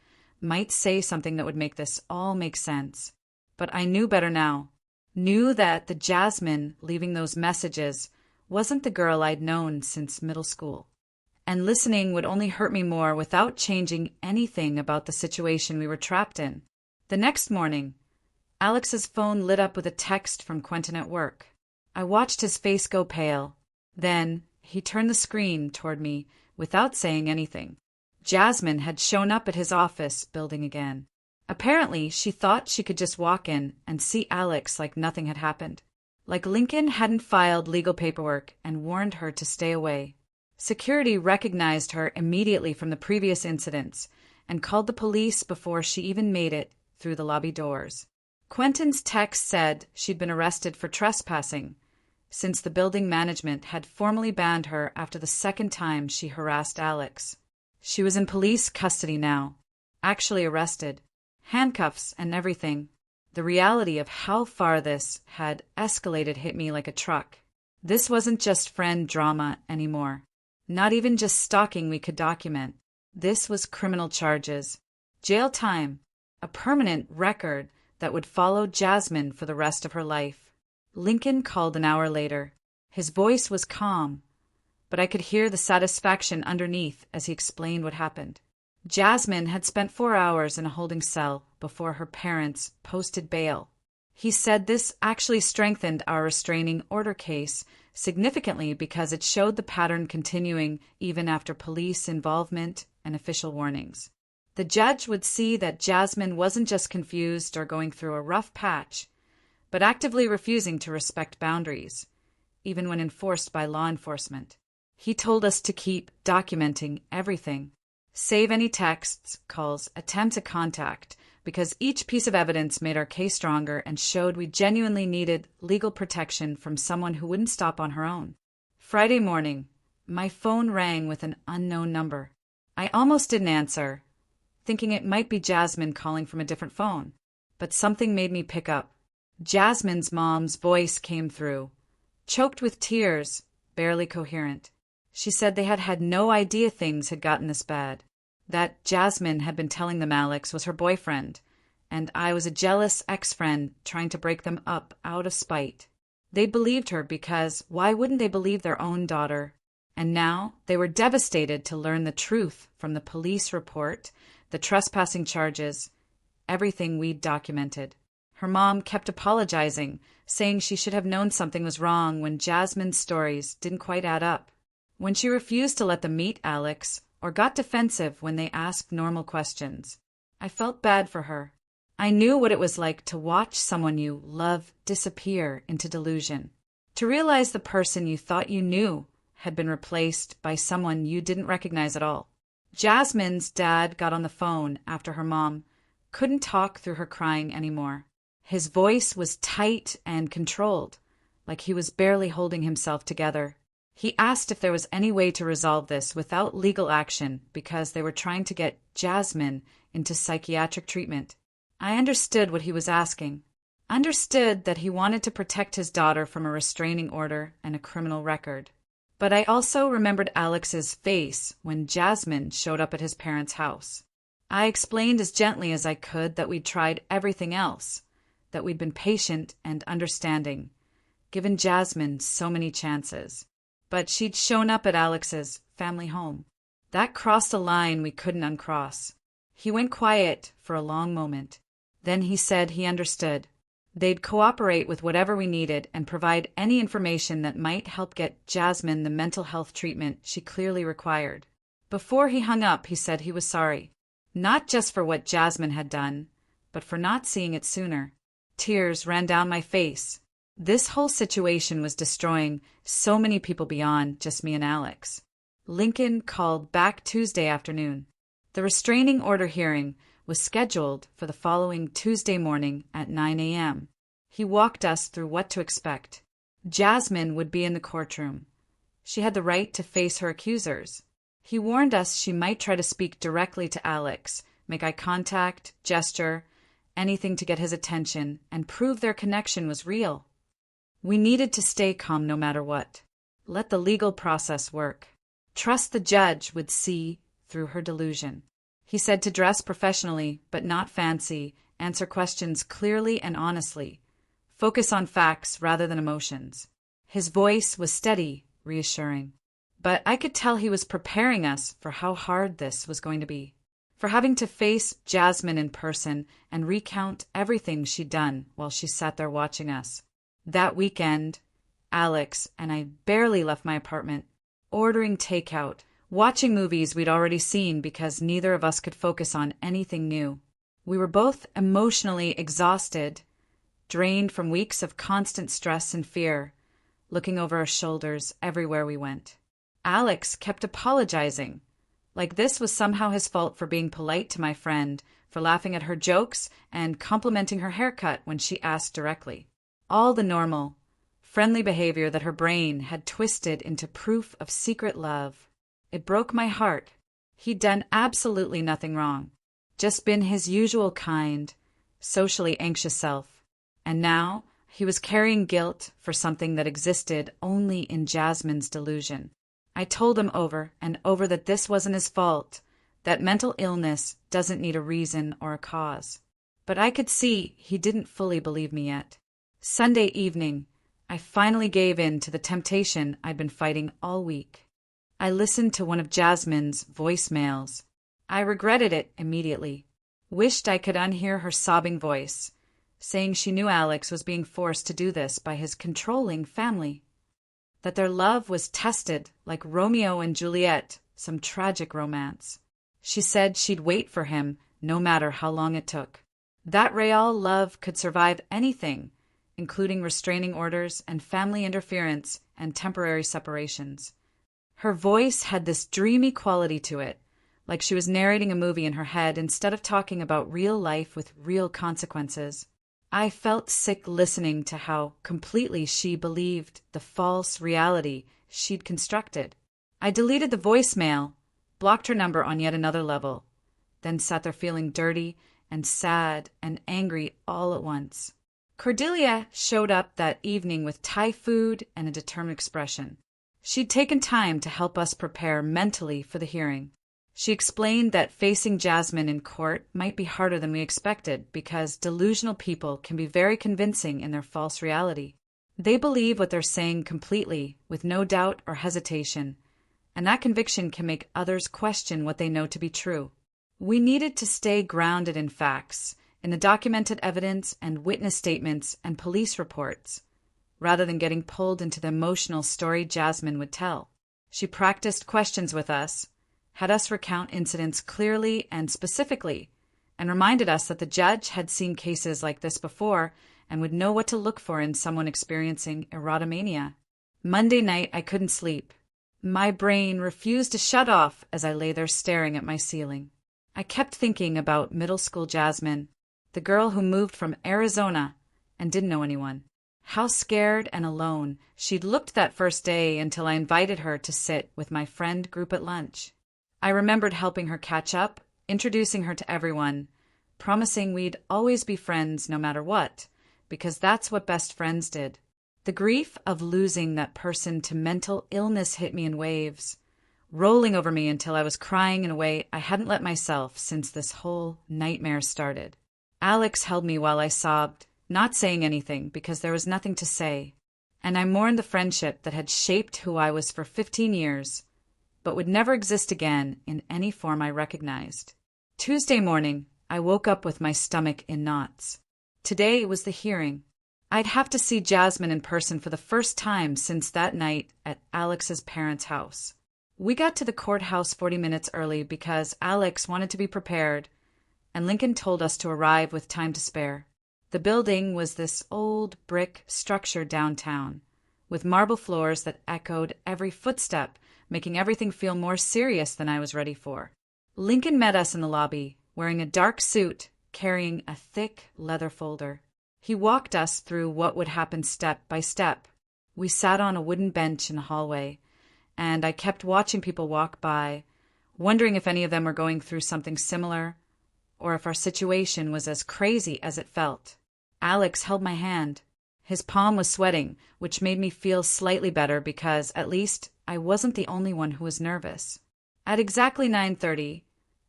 might say something that would make this all make sense. But I knew better now. Knew that the Jasmine leaving those messages wasn't the girl I'd known since middle school. And listening would only hurt me more without changing anything about the situation we were trapped in. The next morning, Alex's phone lit up with a text from Quentin at work. I watched his face go pale. Then he turned the screen toward me without saying anything. Jasmine had shown up at his office building again. Apparently, she thought she could just walk in and see Alex like nothing had happened. Like Lincoln hadn't filed legal paperwork and warned her to stay away. Security recognized her immediately from the previous incidents and called the police before she even made it through the lobby doors. Quentin's text said she'd been arrested for trespassing, since the building management had formally banned her after the second time she harassed Alex. She was in police custody now, actually arrested, handcuffs and everything. The reality of how far this had escalated hit me like a truck. This wasn't just friend drama anymore. Not even just stalking we could document. This was criminal charges, jail time, a permanent record that would follow Jasmine for the rest of her life. Lincoln called an hour later. His voice was calm, but I could hear the satisfaction underneath as he explained what happened. Jasmine had spent 4 hours in a holding cell before her parents posted bail. He said this actually strengthened our restraining order case significantly because it showed the pattern continuing even after police involvement and official warnings. The judge would see that Jasmine wasn't just confused or going through a rough patch, but actively refusing to respect boundaries, even when enforced by law enforcement. He told us to keep documenting everything. Save any texts, calls, attempts at contact, because each piece of evidence made our case stronger and showed we genuinely needed legal protection from someone who wouldn't stop on her own. Friday morning, my phone rang with an unknown number. I almost didn't answer, thinking it might be Jasmine calling from a different phone, but something made me pick up. Jasmine's mom's voice came through, choked with tears, barely coherent. She said they had had no idea things had gotten this bad, that Jasmine had been telling them Alex was her boyfriend, and I was a jealous ex-friend trying to break them up out of spite. They believed her because why wouldn't they believe their own daughter? And now they were devastated to learn the truth from the police report, the trespassing charges, everything we'd documented. Her mom kept apologizing, saying she should have known something was wrong when Jasmine's stories didn't quite add up. When she refused to let them meet Alex, or got defensive when they asked normal questions. I felt bad for her. I knew what it was like to watch someone you love disappear into delusion, to realize the person you thought you knew had been replaced by someone you didn't recognize at all. Jasmine's dad got on the phone after her mom couldn't talk through her crying anymore. His voice was tight and controlled, like he was barely holding himself together. He asked if there was any way to resolve this without legal action because they were trying to get Jasmine into psychiatric treatment. I understood what he was asking. Understood that he wanted to protect his daughter from a restraining order and a criminal record. But I also remembered Alex's face when Jasmine showed up at his parents' house. I explained as gently as I could that we'd tried everything else, that we'd been patient and understanding, given Jasmine so many chances. But she'd shown up at Alex's family home. That crossed a line we couldn't uncross. He went quiet for a long moment. Then he said he understood. They'd cooperate with whatever we needed and provide any information that might help get Jasmine the mental health treatment she clearly required. Before he hung up, he said he was sorry. Not just for what Jasmine had done, but for not seeing it sooner. Tears ran down my face. This whole situation was destroying so many people beyond just me and Alex. Lincoln called back Tuesday afternoon. The restraining order hearing was scheduled for the following Tuesday morning at 9 a.m. He walked us through what to expect. Jasmine would be in the courtroom. She had the right to face her accusers. He warned us she might try to speak directly to Alex, make eye contact, gesture, anything to get his attention, and prove their connection was real. We needed to stay calm no matter what. Let the legal process work. Trust the judge would see through her delusion. He said to dress professionally, but not fancy, answer questions clearly and honestly, focus on facts rather than emotions. His voice was steady, reassuring. But I could tell he was preparing us for how hard this was going to be, for having to face Jasmine in person and recount everything she'd done while she sat there watching us. That weekend, Alex and I barely left my apartment, ordering takeout, watching movies we'd already seen because neither of us could focus on anything new. We were both emotionally exhausted, drained from weeks of constant stress and fear, looking over our shoulders everywhere we went. Alex kept apologizing, like this was somehow his fault for being polite to my friend, for laughing at her jokes and complimenting her haircut when she asked directly. All the normal, friendly behavior that her brain had twisted into proof of secret love. It broke my heart. He'd done absolutely nothing wrong, just been his usual kind, socially anxious self. And now he was carrying guilt for something that existed only in Jasmine's delusion. I told him over and over that this wasn't his fault, that mental illness doesn't need a reason or a cause. But I could see he didn't fully believe me yet. Sunday evening, I finally gave in to the temptation I'd been fighting all week. I listened to one of Jasmine's voicemails. I regretted it immediately. Wished I could unhear her sobbing voice, saying she knew Alex was being forced to do this by his controlling family. That their love was tested like Romeo and Juliet, some tragic romance. She said she'd wait for him no matter how long it took. That real love could survive anything, including restraining orders and family interference and temporary separations. Her voice had this dreamy quality to it, like she was narrating a movie in her head instead of talking about real life with real consequences. I felt sick listening to how completely she believed the false reality she'd constructed. I deleted the voicemail, blocked her number on yet another level, then sat there feeling dirty and sad and angry all at once. Cordelia showed up that evening with Thai food and a determined expression. She'd taken time to help us prepare mentally for the hearing. She explained that facing Jasmine in court might be harder than we expected because delusional people can be very convincing in their false reality. They believe what they're saying completely, with no doubt or hesitation, and that conviction can make others question what they know to be true. We needed to stay grounded in facts, in the documented evidence and witness statements and police reports, rather than getting pulled into the emotional story Jasmine would tell. She practiced questions with us, had us recount incidents clearly and specifically, and reminded us that the judge had seen cases like this before and would know what to look for in someone experiencing erotomania. Monday night, I couldn't sleep. My brain refused to shut off as I lay there staring at my ceiling. I kept thinking about middle school Jasmine, the girl who moved from Arizona and didn't know anyone. How scared and alone she'd looked that first day until I invited her to sit with my friend group at lunch. I remembered helping her catch up, introducing her to everyone, promising we'd always be friends no matter what, because that's what best friends did. The grief of losing that person to mental illness hit me in waves, rolling over me until I was crying in a way I hadn't let myself since this whole nightmare started. Alex held me while I sobbed, not saying anything because there was nothing to say, and I mourned the friendship that had shaped who I was for 15 years, but would never exist again in any form I recognized. Tuesday morning, I woke up with my stomach in knots. Today was the hearing. I'd have to see Jasmine in person for the first time since that night at Alex's parents' house. We got to the courthouse 40 minutes early because Alex wanted to be prepared, and Lincoln told us to arrive with time to spare. The building was this old brick structure downtown, with marble floors that echoed every footstep, making everything feel more serious than I was ready for. Lincoln met us in the lobby, wearing a dark suit, carrying a thick leather folder. He walked us through what would happen step by step. We sat on a wooden bench in the hallway, and I kept watching people walk by, wondering if any of them were going through something similar, or if our situation was as crazy as it felt. Alex held my hand. His palm was sweating, which made me feel slightly better because, at least, I wasn't the only one who was nervous. At exactly 9:30,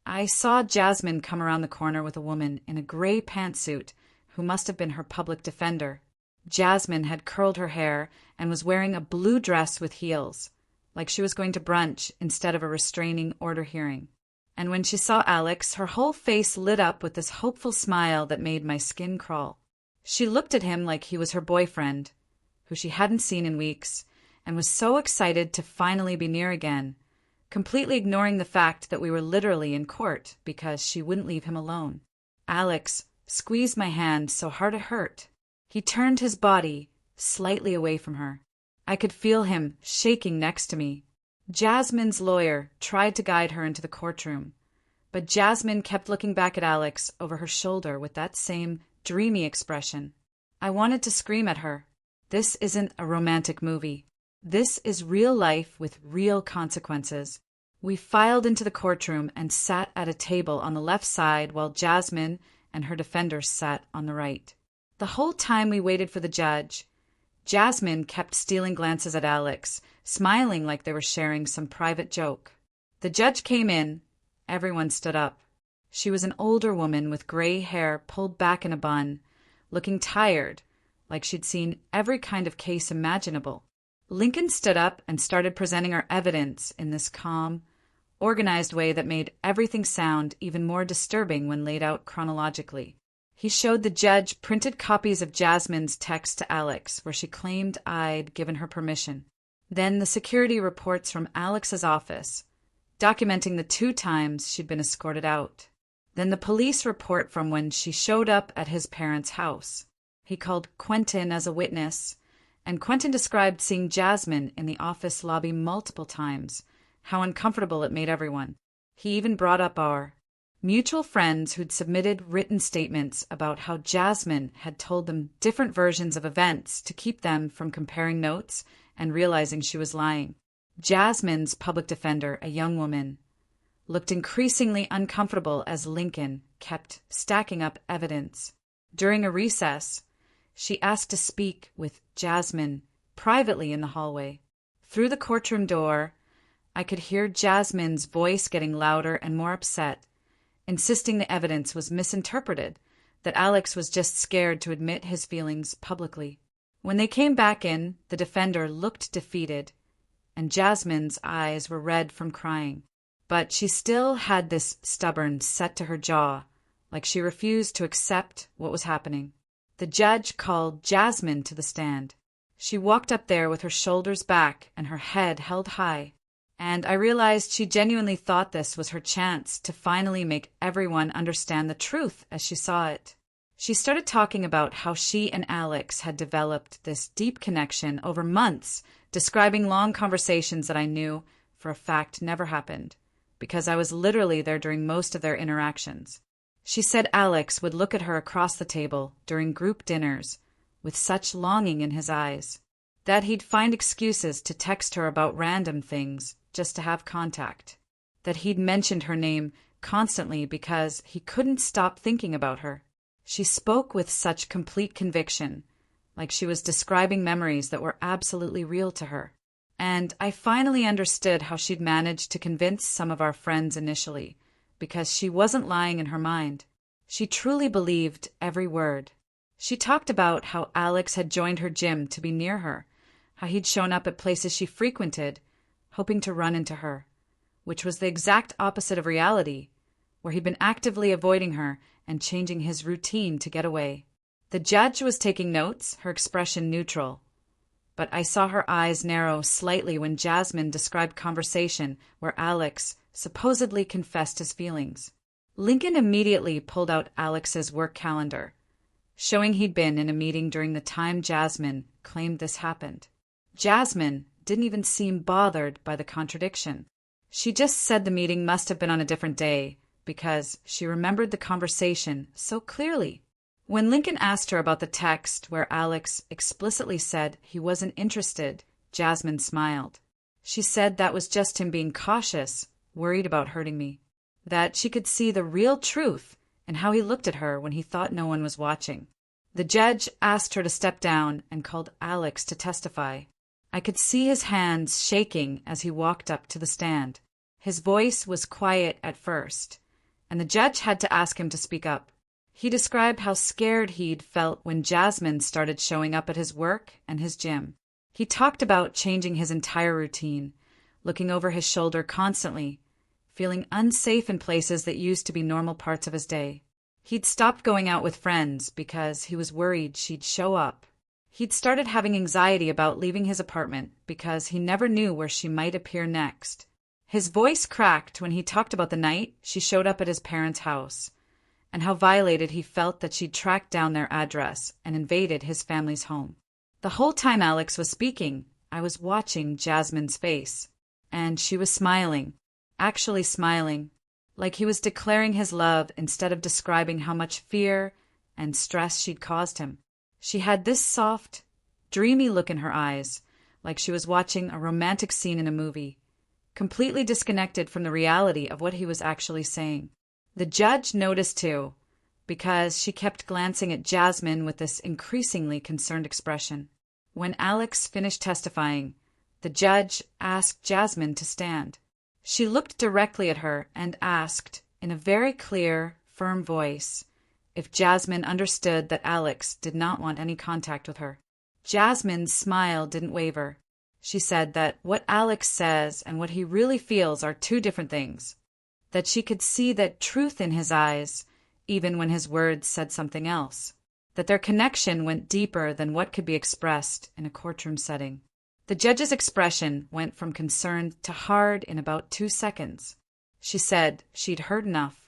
I saw Jasmine come around the corner with a woman in a gray pantsuit who must have been her public defender. Jasmine had curled her hair and was wearing a blue dress with heels, like she was going to brunch instead of a restraining order hearing. And when she saw Alex, her whole face lit up with this hopeful smile that made my skin crawl. She looked at him like he was her boyfriend, who she hadn't seen in weeks, and was so excited to finally be near again, completely ignoring the fact that we were literally in court because she wouldn't leave him alone. Alex squeezed my hand so hard it hurt. He turned his body slightly away from her. I could feel him shaking next to me. Jasmine's lawyer tried to guide her into the courtroom, but Jasmine kept looking back at Alex over her shoulder with that same dreamy expression. I wanted to scream at her. This isn't a romantic movie. This is real life with real consequences. We filed into the courtroom and sat at a table on the left side while Jasmine and her defenders sat on the right. The whole time we waited for the judge, Jasmine kept stealing glances at Alex, smiling like they were sharing some private joke. The judge came in. Everyone stood up. She was an older woman with gray hair pulled back in a bun, looking tired, like she'd seen every kind of case imaginable. Lincoln stood up and started presenting our evidence in this calm, organized way that made everything sound even more disturbing when laid out chronologically. He showed the judge printed copies of Jasmine's text to Alex, where she claimed I'd given her permission. Then the security reports from Alex's office, documenting the 2 times she'd been escorted out. Then the police report from when she showed up at his parents' house. He called Quentin as a witness, And Quentin described seeing Jasmine in the office lobby multiple times, how uncomfortable it made everyone. He even brought up our mutual friends who'd submitted written statements about how Jasmine had told them different versions of events to keep them from comparing notes and realizing she was lying. Jasmine's public defender, a young woman, looked increasingly uncomfortable as Lincoln kept stacking up evidence. During a recess, she asked to speak with Jasmine privately in the hallway. Through the courtroom door, I could hear Jasmine's voice getting louder and more upset, insisting the evidence was misinterpreted, that Alex was just scared to admit his feelings publicly. When they came back in, the defender looked defeated, and Jasmine's eyes were red from crying. But she still had this stubborn set to her jaw, like she refused to accept what was happening. The judge called Jasmine to the stand. She walked up there with her shoulders back and her head held high, and I realized she genuinely thought this was her chance to finally make everyone understand the truth as she saw it. She started talking about how she and Alex had developed this deep connection over months, describing long conversations that I knew for a fact never happened, because I was literally there during most of their interactions. She said Alex would look at her across the table during group dinners with such longing in his eyes, that he'd find excuses to text her about random things just to have contact, that he'd mentioned her name constantly because he couldn't stop thinking about her. She spoke with such complete conviction, like she was describing memories that were absolutely real to her. And I finally understood how she'd managed to convince some of our friends initially, because she wasn't lying in her mind. She truly believed every word. She talked about how Alex had joined her gym to be near her, how he'd shown up at places she frequented, hoping to run into her, which was the exact opposite of reality, where he'd been actively avoiding her and changing his routine to get away. The judge was taking notes, her expression neutral, but I saw her eyes narrow slightly when Jasmine described conversation where Alex supposedly confessed his feelings. Lincoln immediately pulled out Alex's work calendar, showing he'd been in a meeting during the time Jasmine claimed this happened. Jasmine didn't even seem bothered by the contradiction. She just said the meeting must have been on a different day because she remembered the conversation so clearly. When Lincoln asked her about the text where Alex explicitly said he wasn't interested, Jasmine smiled. She said that was just him being cautious, worried about hurting me, that she could see the real truth in how he looked at her when he thought no one was watching. The judge asked her to step down and called Alex to testify. I could see his hands shaking as he walked up to the stand. His voice was quiet at first, and the judge had to ask him to speak up. He described how scared he'd felt when Jasmine started showing up at his work and his gym. He talked about changing his entire routine, looking over his shoulder constantly, feeling unsafe in places that used to be normal parts of his day. He'd stopped going out with friends because he was worried she'd show up. He'd started having anxiety about leaving his apartment because he never knew where she might appear next. His voice cracked when he talked about the night she showed up at his parents' house, and how violated he felt that she'd tracked down their address and invaded his family's home. The whole time Alex was speaking, I was watching Jasmine's face, and she was smiling, actually smiling, like he was declaring his love instead of describing how much fear and stress she'd caused him. She had this soft, dreamy look in her eyes, like she was watching a romantic scene in a movie, completely disconnected from the reality of what he was actually saying. The judge noticed too, because she kept glancing at Jasmine with this increasingly concerned expression. When Alex finished testifying, the judge asked Jasmine to stand. She looked directly at her and asked, in a very clear, firm voice, if Jasmine understood that Alex did not want any contact with her. Jasmine's smile didn't waver. She said that what Alex says and what he really feels are two different things, that she could see that truth in his eyes, even when his words said something else, that their connection went deeper than what could be expressed in a courtroom setting. The judge's expression went from concerned to hard in about 2 seconds. She said she'd heard enough.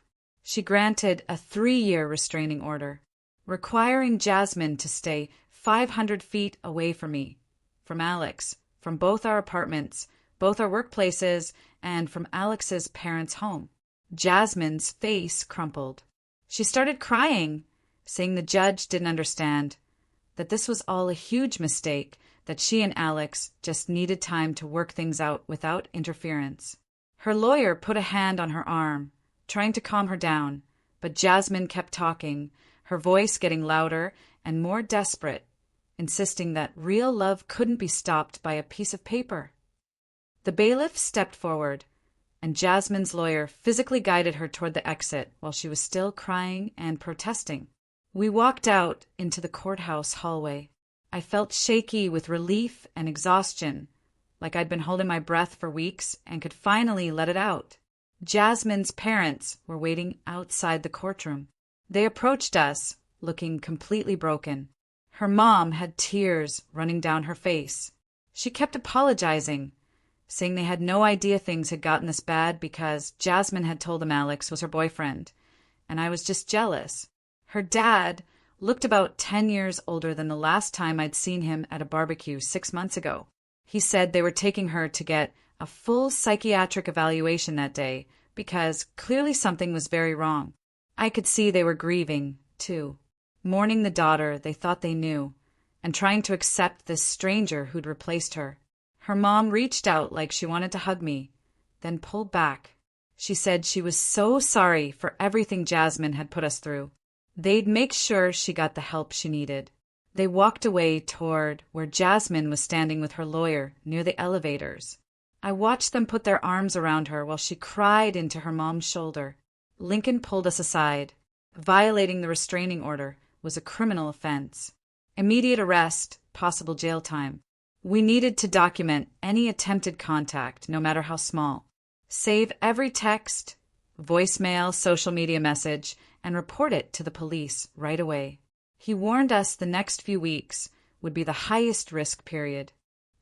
She granted a 3-year restraining order, requiring Jasmine to stay 500 feet away from me from Alex, from both our apartments, both our workplaces, and from Alex's parents' home. Jasmine's face crumpled. She started crying, saying the judge didn't understand, that this was all a huge mistake, that she and Alex just needed time to work things out without interference. Her lawyer put a hand on her arm, trying to calm her down, but Jasmine kept talking, her voice getting louder and more desperate, insisting that real love couldn't be stopped by a piece of paper. The bailiff stepped forward, and Jasmine's lawyer physically guided her toward the exit while she was still crying and protesting. We walked out into the courthouse hallway. I felt shaky with relief and exhaustion, like I'd been holding my breath for weeks and could finally let it out. Jasmine's parents were waiting outside the courtroom. They approached us, looking completely broken. Her mom had tears running down her face. She kept apologizing, saying they had no idea things had gotten this bad because Jasmine had told them Alex was her boyfriend, and I was just jealous. Her dad looked about 10 years older than the last time I'd seen him at a barbecue 6 months ago. He said they were taking her to get a full psychiatric evaluation that day because clearly something was very wrong. I could see they were grieving, too, mourning the daughter they thought they knew, and trying to accept this stranger who'd replaced her. Her mom reached out like she wanted to hug me, then pulled back. She said she was so sorry for everything Jasmine had put us through. They'd make sure she got the help she needed. They walked away toward where Jasmine was standing with her lawyer near the elevators. I watched them put their arms around her while she cried into her mom's shoulder. Lincoln pulled us aside. Violating the restraining order was a criminal offense. Immediate arrest, possible jail time. We needed to document any attempted contact, no matter how small. Save every text, voicemail, social media message, and report it to the police right away. He warned us the next few weeks would be the highest risk period.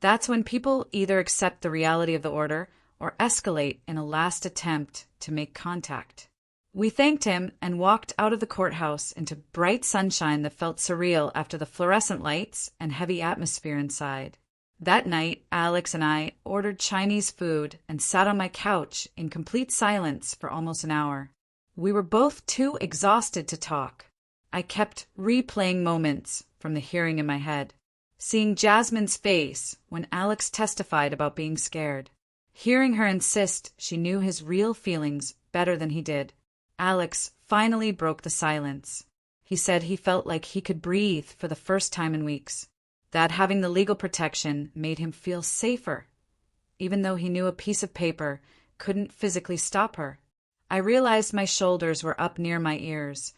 That's when people either accept the reality of the order or escalate in a last attempt to make contact. We thanked him and walked out of the courthouse into bright sunshine that felt surreal after the fluorescent lights and heavy atmosphere inside. That night, Alex and I ordered Chinese food and sat on my couch in complete silence for almost an hour. We were both too exhausted to talk. I kept replaying moments from the hearing in my head, seeing Jasmine's face when Alex testified about being scared, hearing her insist she knew his real feelings better than he did. Alex finally broke the silence. He said he felt like he could breathe for the first time in weeks, that having the legal protection made him feel safer, even though he knew a piece of paper couldn't physically stop her. I realized my shoulders were up near my ears,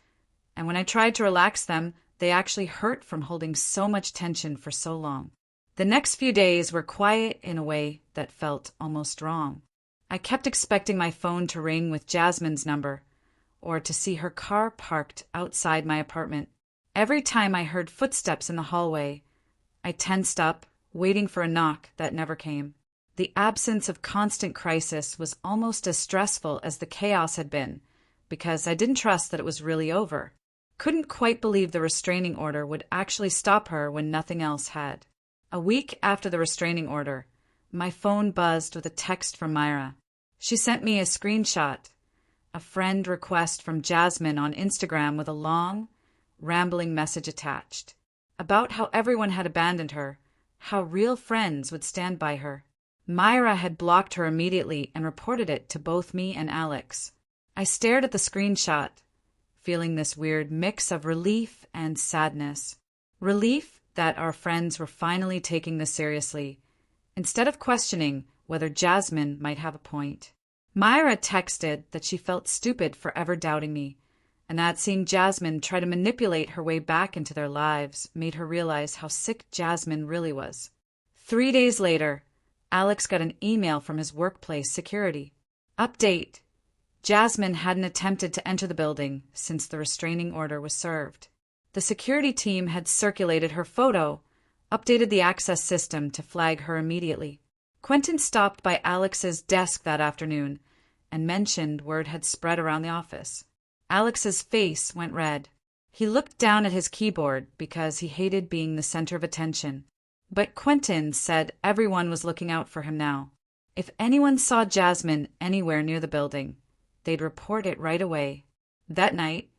and when I tried to relax them, they actually hurt from holding so much tension for so long. The next few days were quiet in a way that felt almost wrong. I kept expecting my phone to ring with Jasmine's number, or to see her car parked outside my apartment. Every time I heard footsteps in the hallway, I tensed up, waiting for a knock that never came. The absence of constant crisis was almost as stressful as the chaos had been, because I didn't trust that it was really over. Couldn't quite believe the restraining order would actually stop her when nothing else had. A week after the restraining order, my phone buzzed with a text from Myra. She sent me a screenshot, a friend request from Jasmine on Instagram with a long, rambling message attached, about how everyone had abandoned her, how real friends would stand by her. Myra had blocked her immediately and reported it to both me and Alex. I stared at the screenshot, feeling this weird mix of relief and sadness. Relief that our friends were finally taking this seriously, instead of questioning whether Jasmine might have a point. Myra texted that she felt stupid for ever doubting me, and that seeing Jasmine try to manipulate her way back into their lives made her realize how sick Jasmine really was. 3 days later, Alex got an email from his workplace security. Update: Jasmine hadn't attempted to enter the building since the restraining order was served. The security team had circulated her photo, updated the access system to flag her immediately. Quentin stopped by Alex's desk that afternoon and mentioned word had spread around the office. Alex's face went red. He looked down at his keyboard because he hated being the center of attention. But Quentin said everyone was looking out for him now. If anyone saw Jasmine anywhere near the building, they'd report it right away. That night,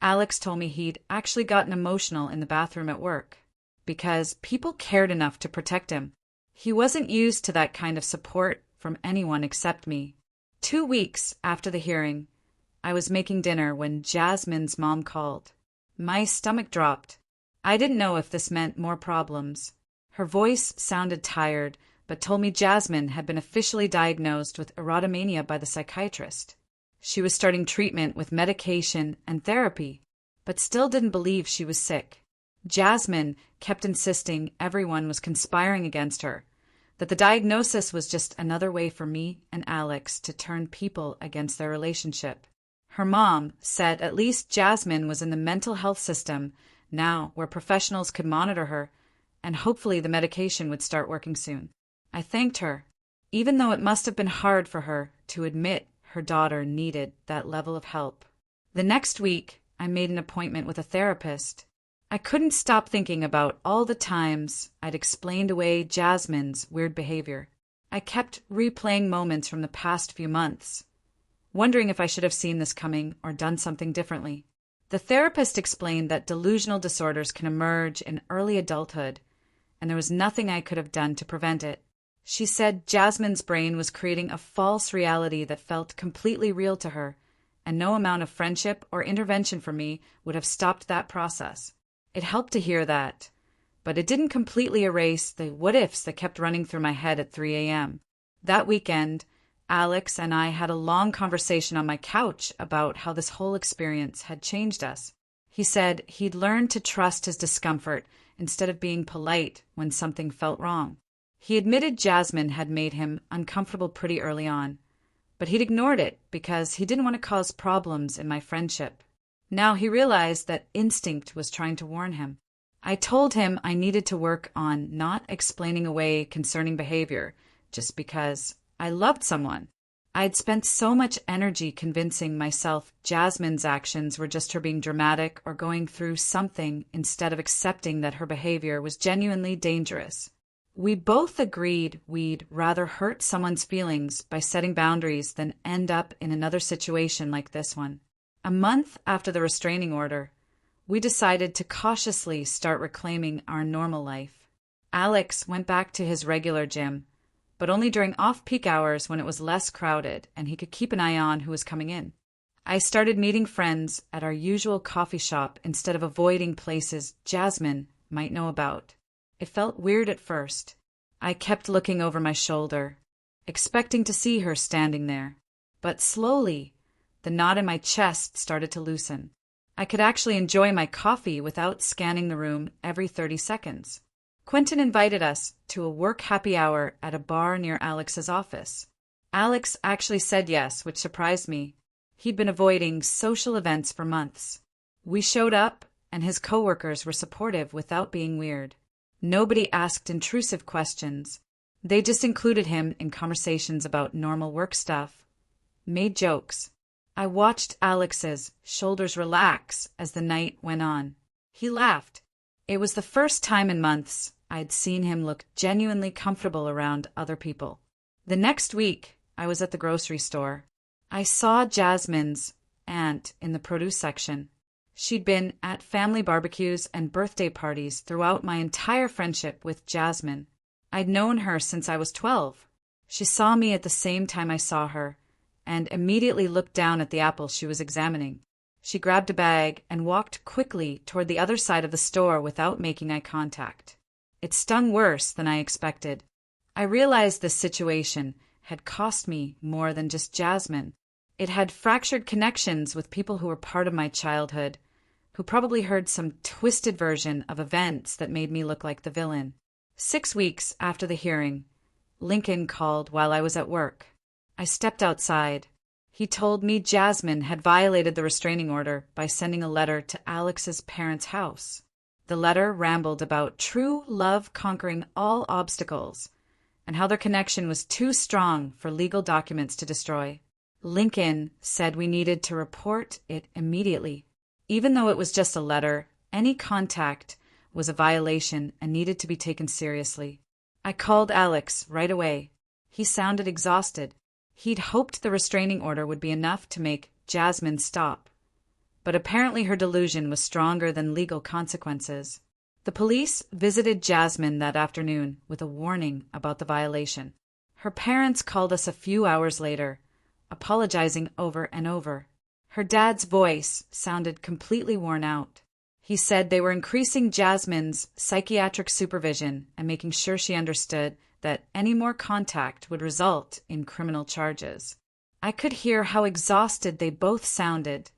Alex told me he'd actually gotten emotional in the bathroom at work because people cared enough to protect him. He wasn't used to that kind of support from anyone except me. 2 weeks after the hearing, I was making dinner when Jasmine's mom called. My stomach dropped. I didn't know if this meant more problems. Her voice sounded tired, but told me Jasmine had been officially diagnosed with erotomania by the psychiatrist. She was starting treatment with medication and therapy, but still didn't believe she was sick. Jasmine kept insisting everyone was conspiring against her, that the diagnosis was just another way for me and Alex to turn people against their relationship. Her mom said at least Jasmine was in the mental health system now where professionals could monitor her, and hopefully the medication would start working soon. I thanked her, even though it must have been hard for her to admit her daughter needed that level of help. The next week, I made an appointment with a therapist. I couldn't stop thinking about all the times I'd explained away Jasmine's weird behavior. I kept replaying moments from the past few months, wondering if I should have seen this coming or done something differently. The therapist explained that delusional disorders can emerge in early adulthood, and there was nothing I could have done to prevent it. She said Jasmine's brain was creating a false reality that felt completely real to her, and no amount of friendship or intervention from me would have stopped that process. It helped to hear that, but it didn't completely erase the what-ifs that kept running through my head at 3 a.m. That weekend, Alex and I had a long conversation on my couch about how this whole experience had changed us. He said he'd learned to trust his discomfort instead of being polite when something felt wrong. He admitted Jasmine had made him uncomfortable pretty early on, but he'd ignored it because he didn't want to cause problems in my friendship. Now he realized that instinct was trying to warn him. I told him I needed to work on not explaining away concerning behavior just because I loved someone. I'd spent so much energy convincing myself Jasmine's actions were just her being dramatic or going through something instead of accepting that her behavior was genuinely dangerous. We both agreed we'd rather hurt someone's feelings by setting boundaries than end up in another situation like this one. A month after the restraining order, we decided to cautiously start reclaiming our normal life. Alex went back to his regular gym, but only during off-peak hours when it was less crowded and he could keep an eye on who was coming in. I started meeting friends at our usual coffee shop instead of avoiding places Jasmine might know about. It felt weird at first. I kept looking over my shoulder, expecting to see her standing there. But slowly, the knot in my chest started to loosen. I could actually enjoy my coffee without scanning the room every 30 seconds. Quentin invited us to a work happy hour at a bar near Alex's office. Alex actually said yes, which surprised me. He'd been avoiding social events for months. We showed up, and his coworkers were supportive without being weird. Nobody asked intrusive questions. They just included him in conversations about normal work stuff, made jokes. I watched Alex's shoulders relax as the night went on. He laughed. It was the first time in months I'd seen him look genuinely comfortable around other people. The next week, I was at the grocery store. I saw Jasmine's aunt in the produce section. She'd been at family barbecues and birthday parties throughout my entire friendship with Jasmine. I'd known her since I was 12. She saw me at the same time I saw her, and immediately looked down at the apple she was examining. She grabbed a bag and walked quickly toward the other side of the store without making eye contact. It stung worse than I expected. I realized this situation had cost me more than just Jasmine. It had fractured connections with people who were part of my childhood, who probably heard some twisted version of events that made me look like the villain. 6 weeks after the hearing, Lincoln called while I was at work. I stepped outside. He told me Jasmine had violated the restraining order by sending a letter to Alex's parents' house. The letter rambled about true love conquering all obstacles, and how their connection was too strong for legal documents to destroy. Lincoln said we needed to report it immediately. Even though it was just a letter, any contact was a violation and needed to be taken seriously. I called Alex right away. He sounded exhausted. He'd hoped the restraining order would be enough to make Jasmine stop. But apparently her delusion was stronger than legal consequences. The police visited Jasmine that afternoon with a warning about the violation. Her parents called us a few hours later, apologizing over and over. Her dad's voice sounded completely worn out. He said they were increasing Jasmine's psychiatric supervision and making sure she understood that any more contact would result in criminal charges. I could hear how exhausted they both sounded,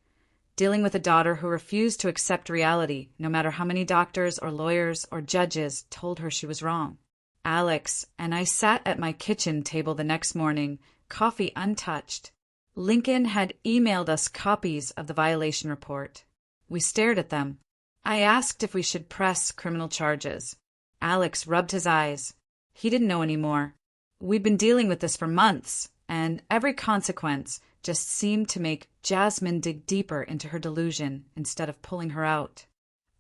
dealing with a daughter who refused to accept reality, no matter how many doctors or lawyers or judges told her she was wrong. Alex and I sat at my kitchen table the next morning, coffee untouched. Lincoln had emailed us copies of the violation report. We stared at them. I asked if we should press criminal charges. Alex rubbed his eyes. He didn't know anymore. We'd been dealing with this for months, and every consequence just seemed to make Jasmine dig deeper into her delusion instead of pulling her out.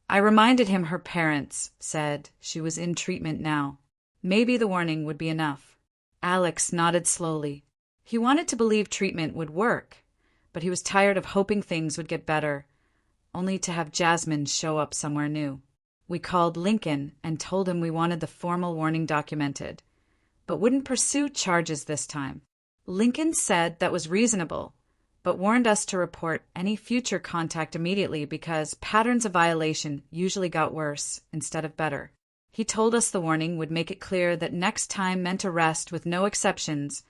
I reminded him her parents said she was in treatment now. Maybe the warning would be enough. Alex nodded slowly. He wanted to believe treatment would work, but he was tired of hoping things would get better, only to have Jasmine show up somewhere new. We called Lincoln and told him we wanted the formal warning documented, but wouldn't pursue charges this time. Lincoln said that was reasonable, but warned us to report any future contact immediately because patterns of violation usually got worse instead of better. He told us the warning would make it clear that next time meant arrest with no exceptions,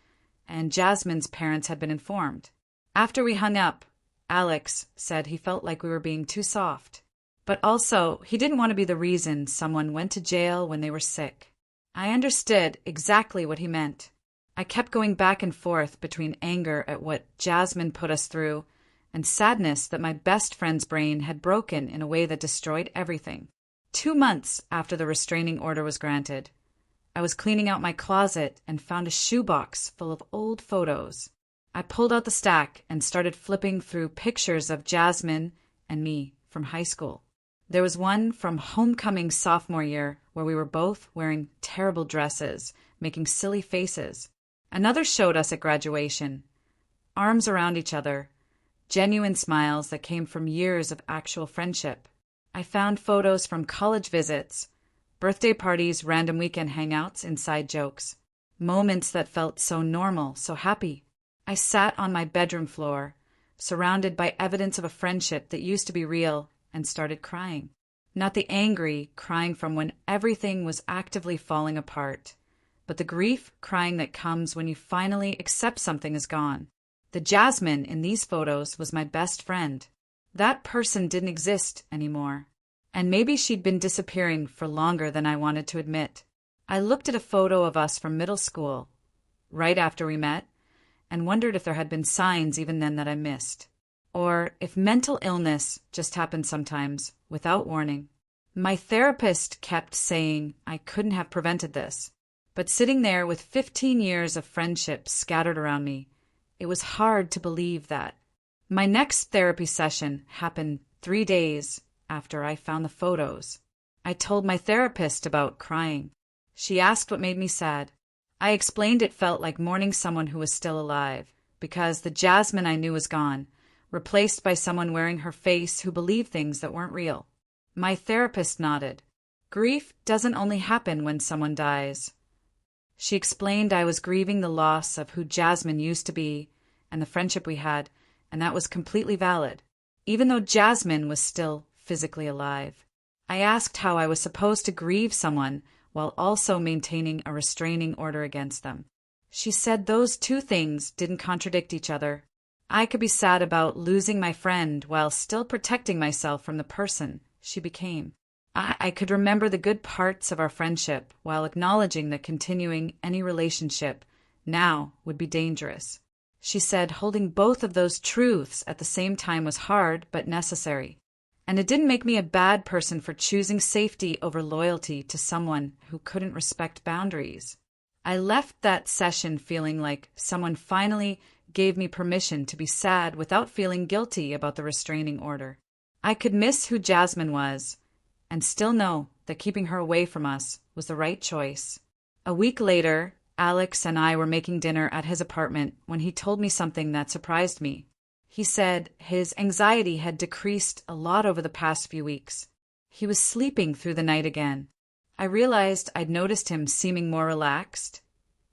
and Jasmine's parents had been informed. After we hung up, Alex said he felt like we were being too soft. But also, he didn't want to be the reason someone went to jail when they were sick. I understood exactly what he meant. I kept going back and forth between anger at what Jasmine put us through and sadness that my best friend's brain had broken in a way that destroyed everything. 2 months after the restraining order was granted, I was cleaning out my closet and found a shoebox full of old photos. I pulled out the stack and started flipping through pictures of Jasmine and me from high school. There was one from homecoming sophomore year where we were both wearing terrible dresses, making silly faces. Another showed us at graduation, arms around each other, genuine smiles that came from years of actual friendship. I found photos from college visits, birthday parties, random weekend hangouts, inside jokes. Moments that felt so normal, so happy. I sat on my bedroom floor, surrounded by evidence of a friendship that used to be real, and started crying. Not the angry crying from when everything was actively falling apart, but the grief crying that comes when you finally accept something is gone. The Jasmine in these photos was my best friend. That person didn't exist anymore, and maybe she'd been disappearing for longer than I wanted to admit. I looked at a photo of us from middle school, right after we met, and wondered if there had been signs even then that I missed. Or if mental illness just happened sometimes, without warning. My therapist kept saying I couldn't have prevented this, but sitting there with 15 years of friendship scattered around me, it was hard to believe that. My next therapy session happened 3 days after I found the photos. I told my therapist about crying. She asked what made me sad. I explained it felt like mourning someone who was still alive, because the Jasmine I knew was gone, replaced by someone wearing her face who believed things that weren't real. My therapist nodded. Grief doesn't only happen when someone dies. She explained I was grieving the loss of who Jasmine used to be and the friendship we had, and that was completely valid, even though Jasmine was still physically alive. I asked how I was supposed to grieve someone while also maintaining a restraining order against them. She said those two things didn't contradict each other. I could be sad about losing my friend while still protecting myself from the person she became. I could remember the good parts of our friendship while acknowledging that continuing any relationship now would be dangerous. She said holding both of those truths at the same time was hard but necessary. And it didn't make me a bad person for choosing safety over loyalty to someone who couldn't respect boundaries. I left that session feeling like someone finally gave me permission to be sad without feeling guilty about the restraining order. I could miss who Jasmine was and still know that keeping her away from us was the right choice. A week later, Alex and I were making dinner at his apartment when he told me something that surprised me. He said his anxiety had decreased a lot over the past few weeks. He was sleeping through the night again. I realized I'd noticed him seeming more relaxed,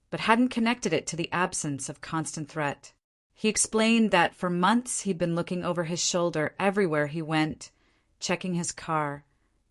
but hadn't connected it to the absence of constant threat. He explained that for months he'd been looking over his shoulder everywhere he went, checking his car,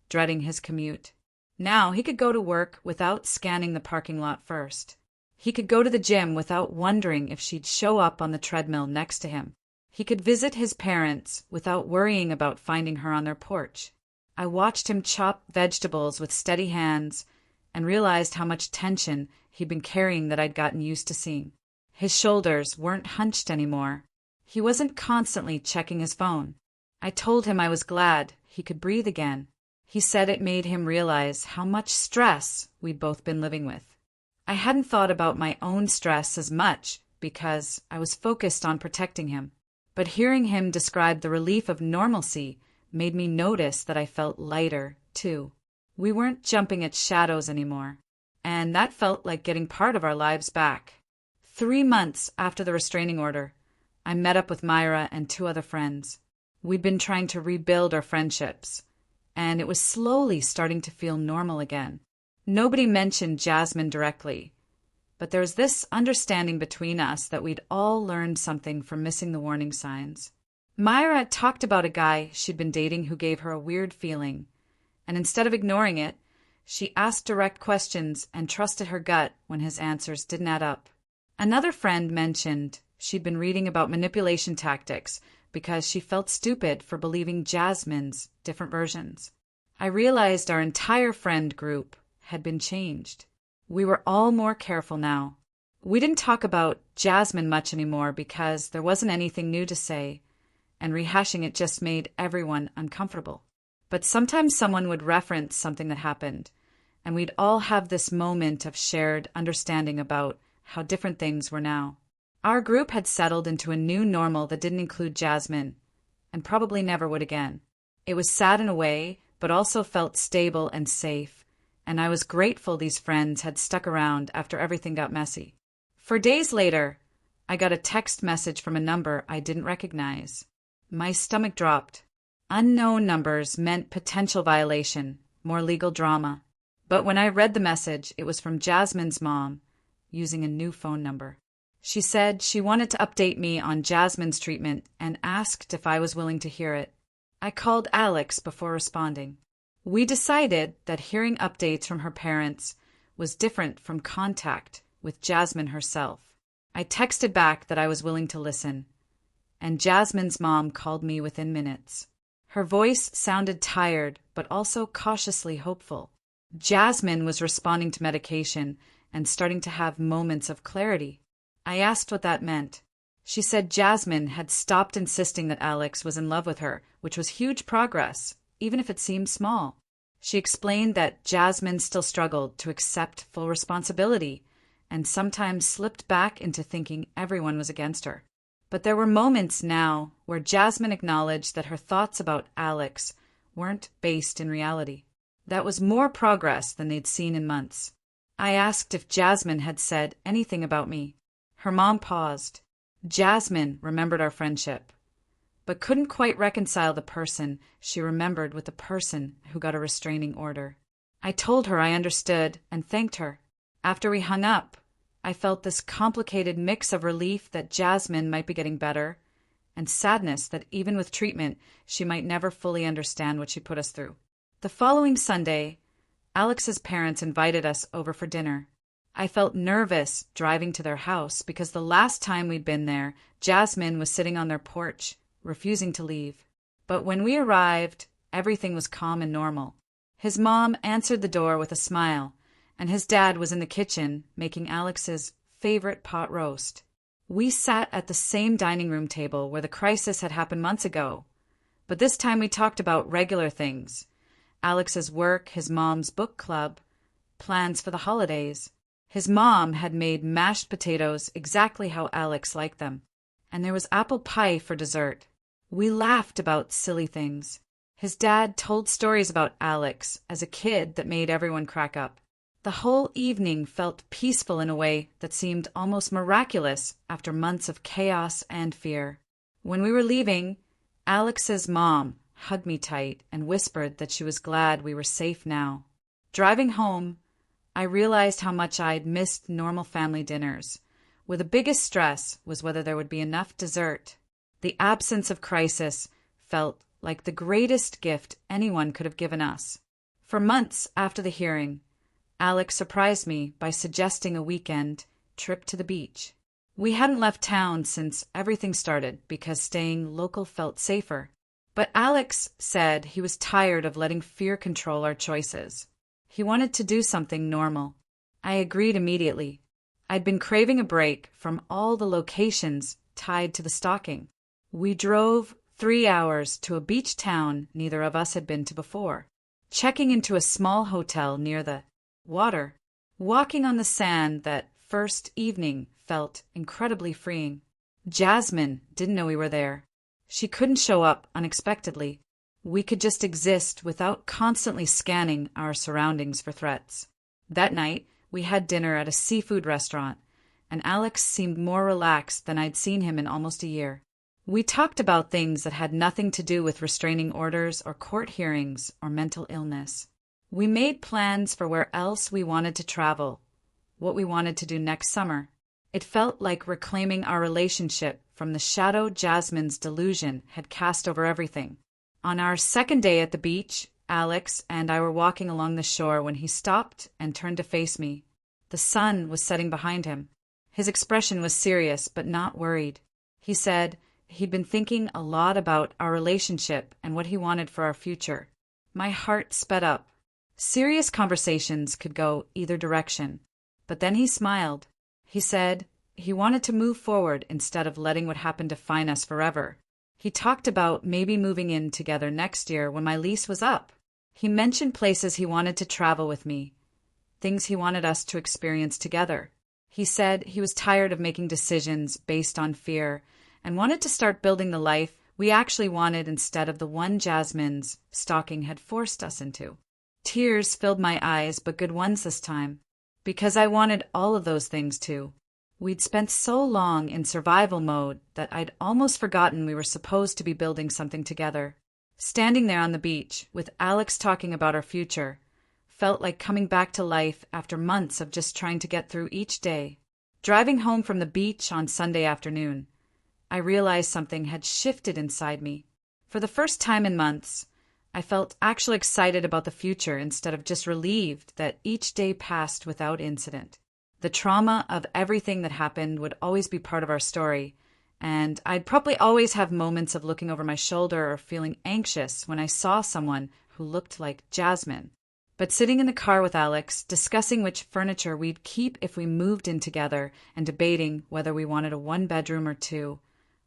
dreading his commute. Now he could go to work without scanning the parking lot first. He could go to the gym without wondering if she'd show up on the treadmill next to him. He could visit his parents without worrying about finding her on their porch. I watched him chop vegetables with steady hands and realized how much tension he'd been carrying that I'd gotten used to seeing. His shoulders weren't hunched anymore. He wasn't constantly checking his phone. I told him I was glad he could breathe again. He said it made him realize how much stress we'd both been living with. I hadn't thought about my own stress as much because I was focused on protecting him. But hearing him describe the relief of normalcy made me notice that I felt lighter, too. We weren't jumping at shadows anymore, and that felt like getting part of our lives back. 3 months after the restraining order, I met up with Myra and 2 other friends. We'd been trying to rebuild our friendships, and it was slowly starting to feel normal again. Nobody mentioned Jasmine directly, but there was this understanding between us that we'd all learned something from missing the warning signs. Myra had talked about a guy she'd been dating who gave her a weird feeling, and instead of ignoring it, she asked direct questions and trusted her gut when his answers didn't add up. Another friend mentioned she'd been reading about manipulation tactics because she felt stupid for believing Jasmine's different versions. I realized our entire friend group had been changed. We were all more careful now. We didn't talk about Jasmine much anymore because there wasn't anything new to say, and rehashing it just made everyone uncomfortable. But sometimes someone would reference something that happened, and we'd all have this moment of shared understanding about how different things were now. Our group had settled into a new normal that didn't include Jasmine, and probably never would again. It was sad in a way, but also felt stable and safe, and I was grateful these friends had stuck around after everything got messy. For days later, I got a text message from a number I didn't recognize. My stomach dropped. Unknown numbers meant potential violation, more legal drama. But when I read the message, it was from Jasmine's mom, using a new phone number. She said she wanted to update me on Jasmine's treatment and asked if I was willing to hear it. I called Alex before responding. We decided that hearing updates from her parents was different from contact with Jasmine herself. I texted back that I was willing to listen, and Jasmine's mom called me within minutes. Her voice sounded tired, but also cautiously hopeful. Jasmine was responding to medication and starting to have moments of clarity. I asked what that meant. She said Jasmine had stopped insisting that Alex was in love with her, which was huge progress, even if it seemed small. She explained that Jasmine still struggled to accept full responsibility and sometimes slipped back into thinking everyone was against her. But there were moments now where Jasmine acknowledged that her thoughts about Alex weren't based in reality. That was more progress than they'd seen in months. I asked if Jasmine had said anything about me. Her mom paused. Jasmine remembered our friendship, but couldn't quite reconcile the person she remembered with the person who got a restraining order. I told her I understood and thanked her. After we hung up, I felt this complicated mix of relief that Jasmine might be getting better and sadness that even with treatment, she might never fully understand what she put us through. The following Sunday, Alex's parents invited us over for dinner. I felt nervous driving to their house because the last time we'd been there, Jasmine was sitting on their porch, refusing to leave. But when we arrived, everything was calm and normal. His mom answered the door with a smile, and his dad was in the kitchen making Alex's favorite pot roast. We sat at the same dining room table where the crisis had happened months ago, but this time we talked about regular things. Alex's work, his mom's book club, plans for the holidays. His mom had made mashed potatoes exactly how Alex liked them, and there was apple pie for dessert. We laughed about silly things. His dad told stories about Alex as a kid that made everyone crack up. The whole evening felt peaceful in a way that seemed almost miraculous after months of chaos and fear. When we were leaving, Alex's mom hugged me tight and whispered that she was glad we were safe now. Driving home, I realized how much I'd missed normal family dinners, where the biggest stress was whether there would be enough dessert. The absence of crisis felt like the greatest gift anyone could have given us. For months after the hearing, Alex surprised me by suggesting a weekend trip to the beach. We hadn't left town since everything started because staying local felt safer. But Alex said he was tired of letting fear control our choices. He wanted to do something normal. I agreed immediately. I'd been craving a break from all the locations tied to the stalking. We drove 3 hours to a beach town neither of us had been to before, checking into a small hotel near the water. Walking on the sand that first evening felt incredibly freeing. Jasmine didn't know we were there. She couldn't show up unexpectedly. We could just exist without constantly scanning our surroundings for threats. That night, we had dinner at a seafood restaurant, and Alex seemed more relaxed than I'd seen him in almost a year. We talked about things that had nothing to do with restraining orders or court hearings or mental illness. We made plans for where else we wanted to travel, what we wanted to do next summer. It felt like reclaiming our relationship from the shadow Jasmine's delusion had cast over everything. On our second day at the beach, Alex and I were walking along the shore when he stopped and turned to face me. The sun was setting behind him. His expression was serious but not worried. He said he'd been thinking a lot about our relationship and what he wanted for our future. My heart sped up. Serious conversations could go either direction. But then he smiled. He said he wanted to move forward instead of letting what happened define us forever. He talked about maybe moving in together next year when my lease was up. He mentioned places he wanted to travel with me, things he wanted us to experience together. He said he was tired of making decisions based on fear and wanted to start building the life we actually wanted instead of the one Jasmine's stalking had forced us into. Tears filled my eyes, but good ones this time, because I wanted all of those things too. We'd spent so long in survival mode that I'd almost forgotten we were supposed to be building something together. Standing there on the beach, with Alex talking about our future, felt like coming back to life after months of just trying to get through each day. Driving home from the beach on Sunday afternoon, I realized something had shifted inside me. For the first time in months, I felt actually excited about the future instead of just relieved that each day passed without incident. The trauma of everything that happened would always be part of our story, and I'd probably always have moments of looking over my shoulder or feeling anxious when I saw someone who looked like Jasmine. But sitting in the car with Alex, discussing which furniture we'd keep if we moved in together and debating whether we wanted a 1-bedroom or 2,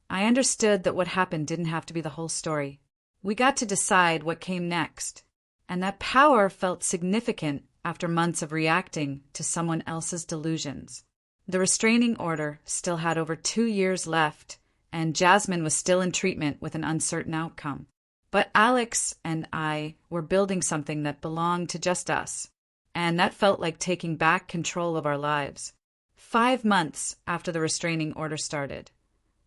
I understood that what happened didn't have to be the whole story. We got to decide what came next, and that power felt significant after months of reacting to someone else's delusions. The restraining order still had over 2 years left, and Jasmine was still in treatment with an uncertain outcome. But Alex and I were building something that belonged to just us, and that felt like taking back control of our lives. 5 months after the restraining order started,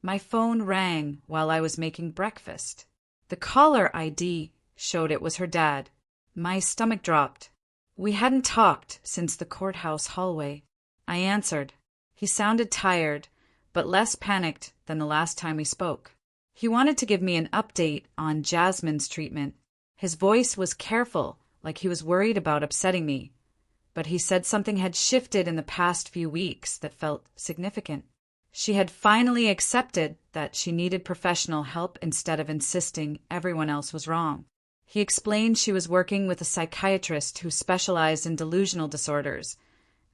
my phone rang while I was making breakfast. The caller ID showed it was her dad. My stomach dropped. We hadn't talked since the courthouse hallway. I answered. He sounded tired, but less panicked than the last time we spoke. He wanted to give me an update on Jasmine's treatment. His voice was careful, like he was worried about upsetting me. But he said something had shifted in the past few weeks that felt significant. She had finally accepted that she needed professional help instead of insisting everyone else was wrong. He explained she was working with a psychiatrist who specialized in delusional disorders,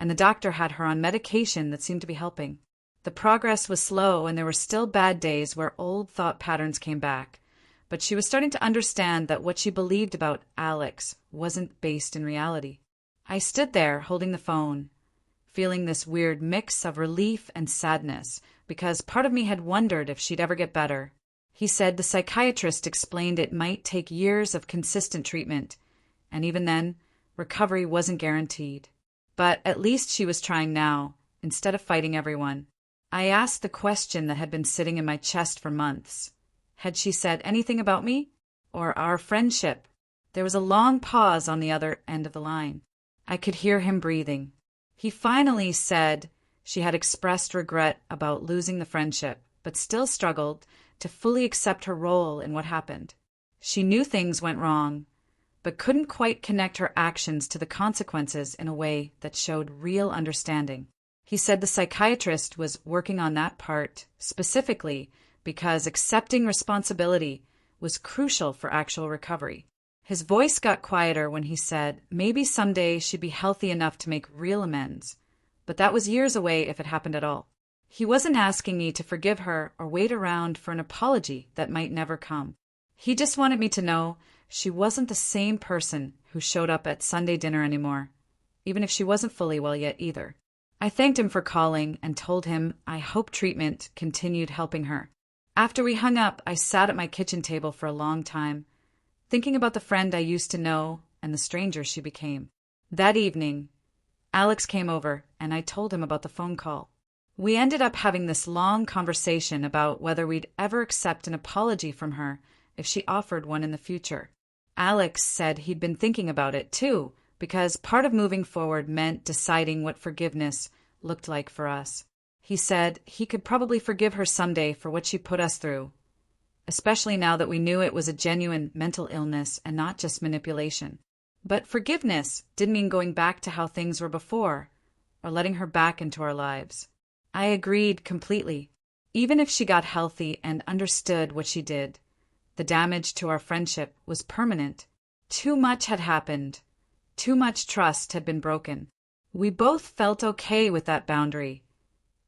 and the doctor had her on medication that seemed to be helping. The progress was slow, and there were still bad days where old thought patterns came back, but she was starting to understand that what she believed about Alex wasn't based in reality. I stood there holding the phone, feeling this weird mix of relief and sadness, because part of me had wondered if she'd ever get better. He said the psychiatrist explained it might take years of consistent treatment, and even then, recovery wasn't guaranteed. But at least she was trying now, instead of fighting everyone. I asked the question that had been sitting in my chest for months. Had she said anything about me? Or our friendship? There was a long pause on the other end of the line. I could hear him breathing. He finally said she had expressed regret about losing the friendship, but still struggled to fully accept her role in what happened. She knew things went wrong, but couldn't quite connect her actions to the consequences in a way that showed real understanding. He said the psychiatrist was working on that part specifically because accepting responsibility was crucial for actual recovery. His voice got quieter when he said maybe someday she'd be healthy enough to make real amends, but that was years away if it happened at all. He wasn't asking me to forgive her or wait around for an apology that might never come. He just wanted me to know she wasn't the same person who showed up at Sunday dinner anymore, even if she wasn't fully well yet either. I thanked him for calling and told him I hoped treatment continued helping her. After we hung up, I sat at my kitchen table for a long time, thinking about the friend I used to know and the stranger she became. That evening, Alex came over and I told him about the phone call. We ended up having this long conversation about whether we'd ever accept an apology from her if she offered one in the future. Alex said he'd been thinking about it too, because part of moving forward meant deciding what forgiveness looked like for us. He said he could probably forgive her someday for what she put us through, especially now that we knew it was a genuine mental illness and not just manipulation. But forgiveness didn't mean going back to how things were before, or letting her back into our lives. I agreed completely. Even if she got healthy and understood what she did, the damage to our friendship was permanent. Too much had happened. Too much trust had been broken. We both felt okay with that boundary,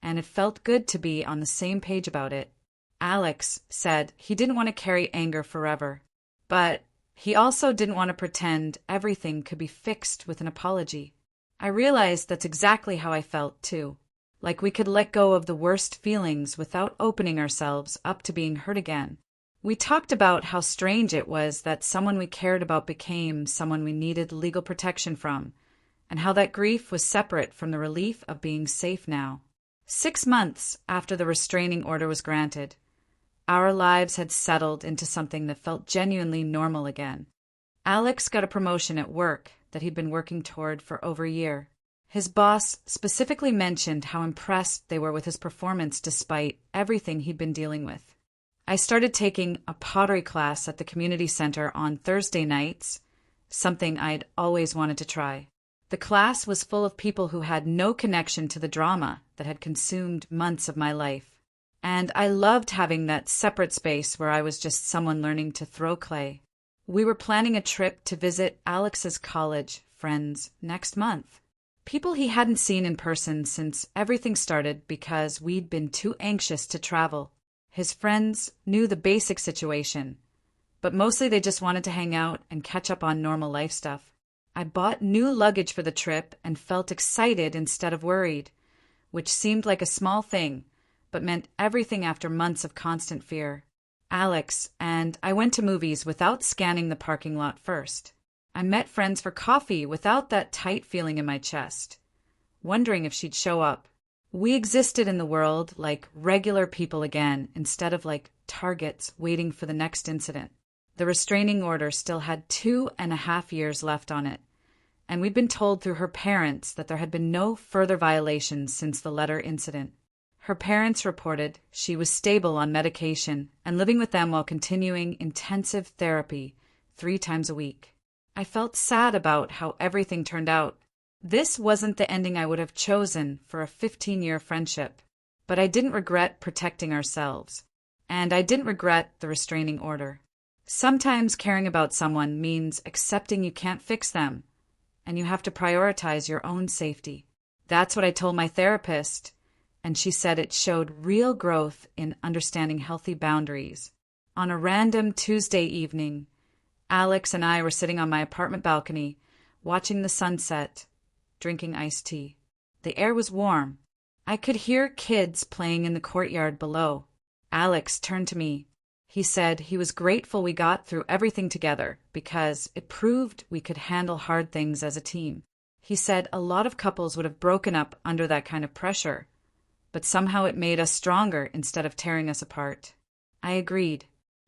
and it felt good to be on the same page about it. Alex said he didn't want to carry anger forever, but he also didn't want to pretend everything could be fixed with an apology. I realized that's exactly how I felt, too. Like we could let go of the worst feelings without opening ourselves up to being hurt again. We talked about how strange it was that someone we cared about became someone we needed legal protection from, and how that grief was separate from the relief of being safe now. 6 months after the restraining order was granted, our lives had settled into something that felt genuinely normal again. Alex got a promotion at work that he'd been working toward for over a year. His boss specifically mentioned how impressed they were with his performance despite everything he'd been dealing with. I started taking a pottery class at the community center on Thursday nights, something I'd always wanted to try. The class was full of people who had no connection to the drama that had consumed months of my life. And I loved having that separate space where I was just someone learning to throw clay. We were planning a trip to visit Alex's college friends next month. People he hadn't seen in person since everything started because we'd been too anxious to travel. His friends knew the basic situation, but mostly they just wanted to hang out and catch up on normal life stuff. I bought new luggage for the trip and felt excited instead of worried, which seemed like a small thing, but meant everything after months of constant fear. Alex and I went to movies without scanning the parking lot first. I met friends for coffee without that tight feeling in my chest, wondering if she'd show up. We existed in the world like regular people again, instead of like targets waiting for the next incident. The restraining order still had 2.5 years left on it, and we'd been told through her parents that there had been no further violations since the letter incident. Her parents reported she was stable on medication and living with them while continuing intensive therapy 3 times a week. I felt sad about how everything turned out. This wasn't the ending I would have chosen for a 15-year friendship, but I didn't regret protecting ourselves, and I didn't regret the restraining order. Sometimes caring about someone means accepting you can't fix them, and you have to prioritize your own safety. That's what I told my therapist, and she said it showed real growth in understanding healthy boundaries. On a random Tuesday evening, Alex and I were sitting on my apartment balcony, watching the sunset, drinking iced tea. The air was warm. I could hear kids playing in the courtyard below. Alex turned to me. He said he was grateful we got through everything together because it proved we could handle hard things as a team. He said a lot of couples would have broken up under that kind of pressure, but somehow it made us stronger instead of tearing us apart. I agreed.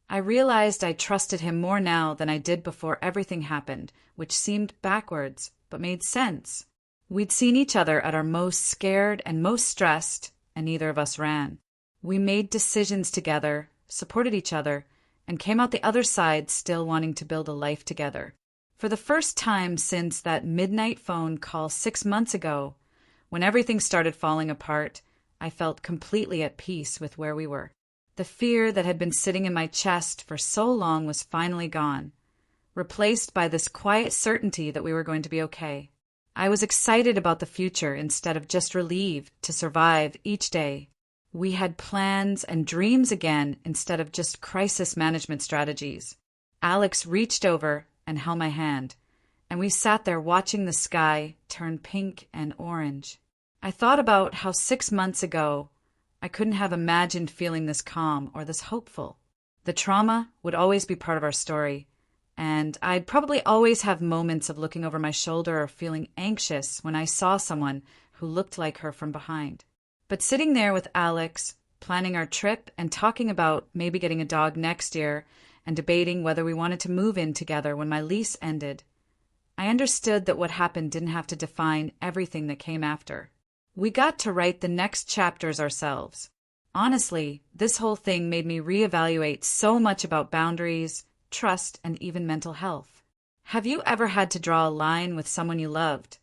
I realized I trusted him more now than I did before everything happened, which seemed backwards, but made sense. We'd seen each other at our most scared and most stressed, and neither of us ran. We made decisions together, supported each other, and came out the other side still wanting to build a life together. For the first time since that midnight phone call 6 months ago, when everything started falling apart, I felt completely at peace with where we were. The fear that had been sitting in my chest for so long was finally gone, replaced by this quiet certainty that we were going to be okay. I was excited about the future instead of just relieved to survive each day. We had plans and dreams again instead of just crisis management strategies. Alex reached over and held my hand, and we sat there watching the sky turn pink and orange. I thought about how 6 months ago I couldn't have imagined feeling this calm or this hopeful. The trauma would always be part of our story, and I'd probably always have moments of looking over my shoulder or feeling anxious when I saw someone who looked like her from behind. But sitting there with Alex, planning our trip and talking about maybe getting a dog next year and debating whether we wanted to move in together when my lease ended, I understood that what happened didn't have to define everything that came after. We got to write the next chapters ourselves. Honestly, this whole thing made me reevaluate so much about boundaries, trust, and even mental health. Have you ever had to draw a line with someone you loved,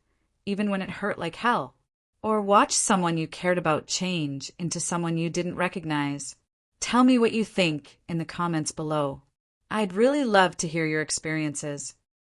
even when it hurt like hell? Or watch someone you cared about change into someone you didn't recognize? Tell me what you think in the comments below. I'd really love to hear your experiences.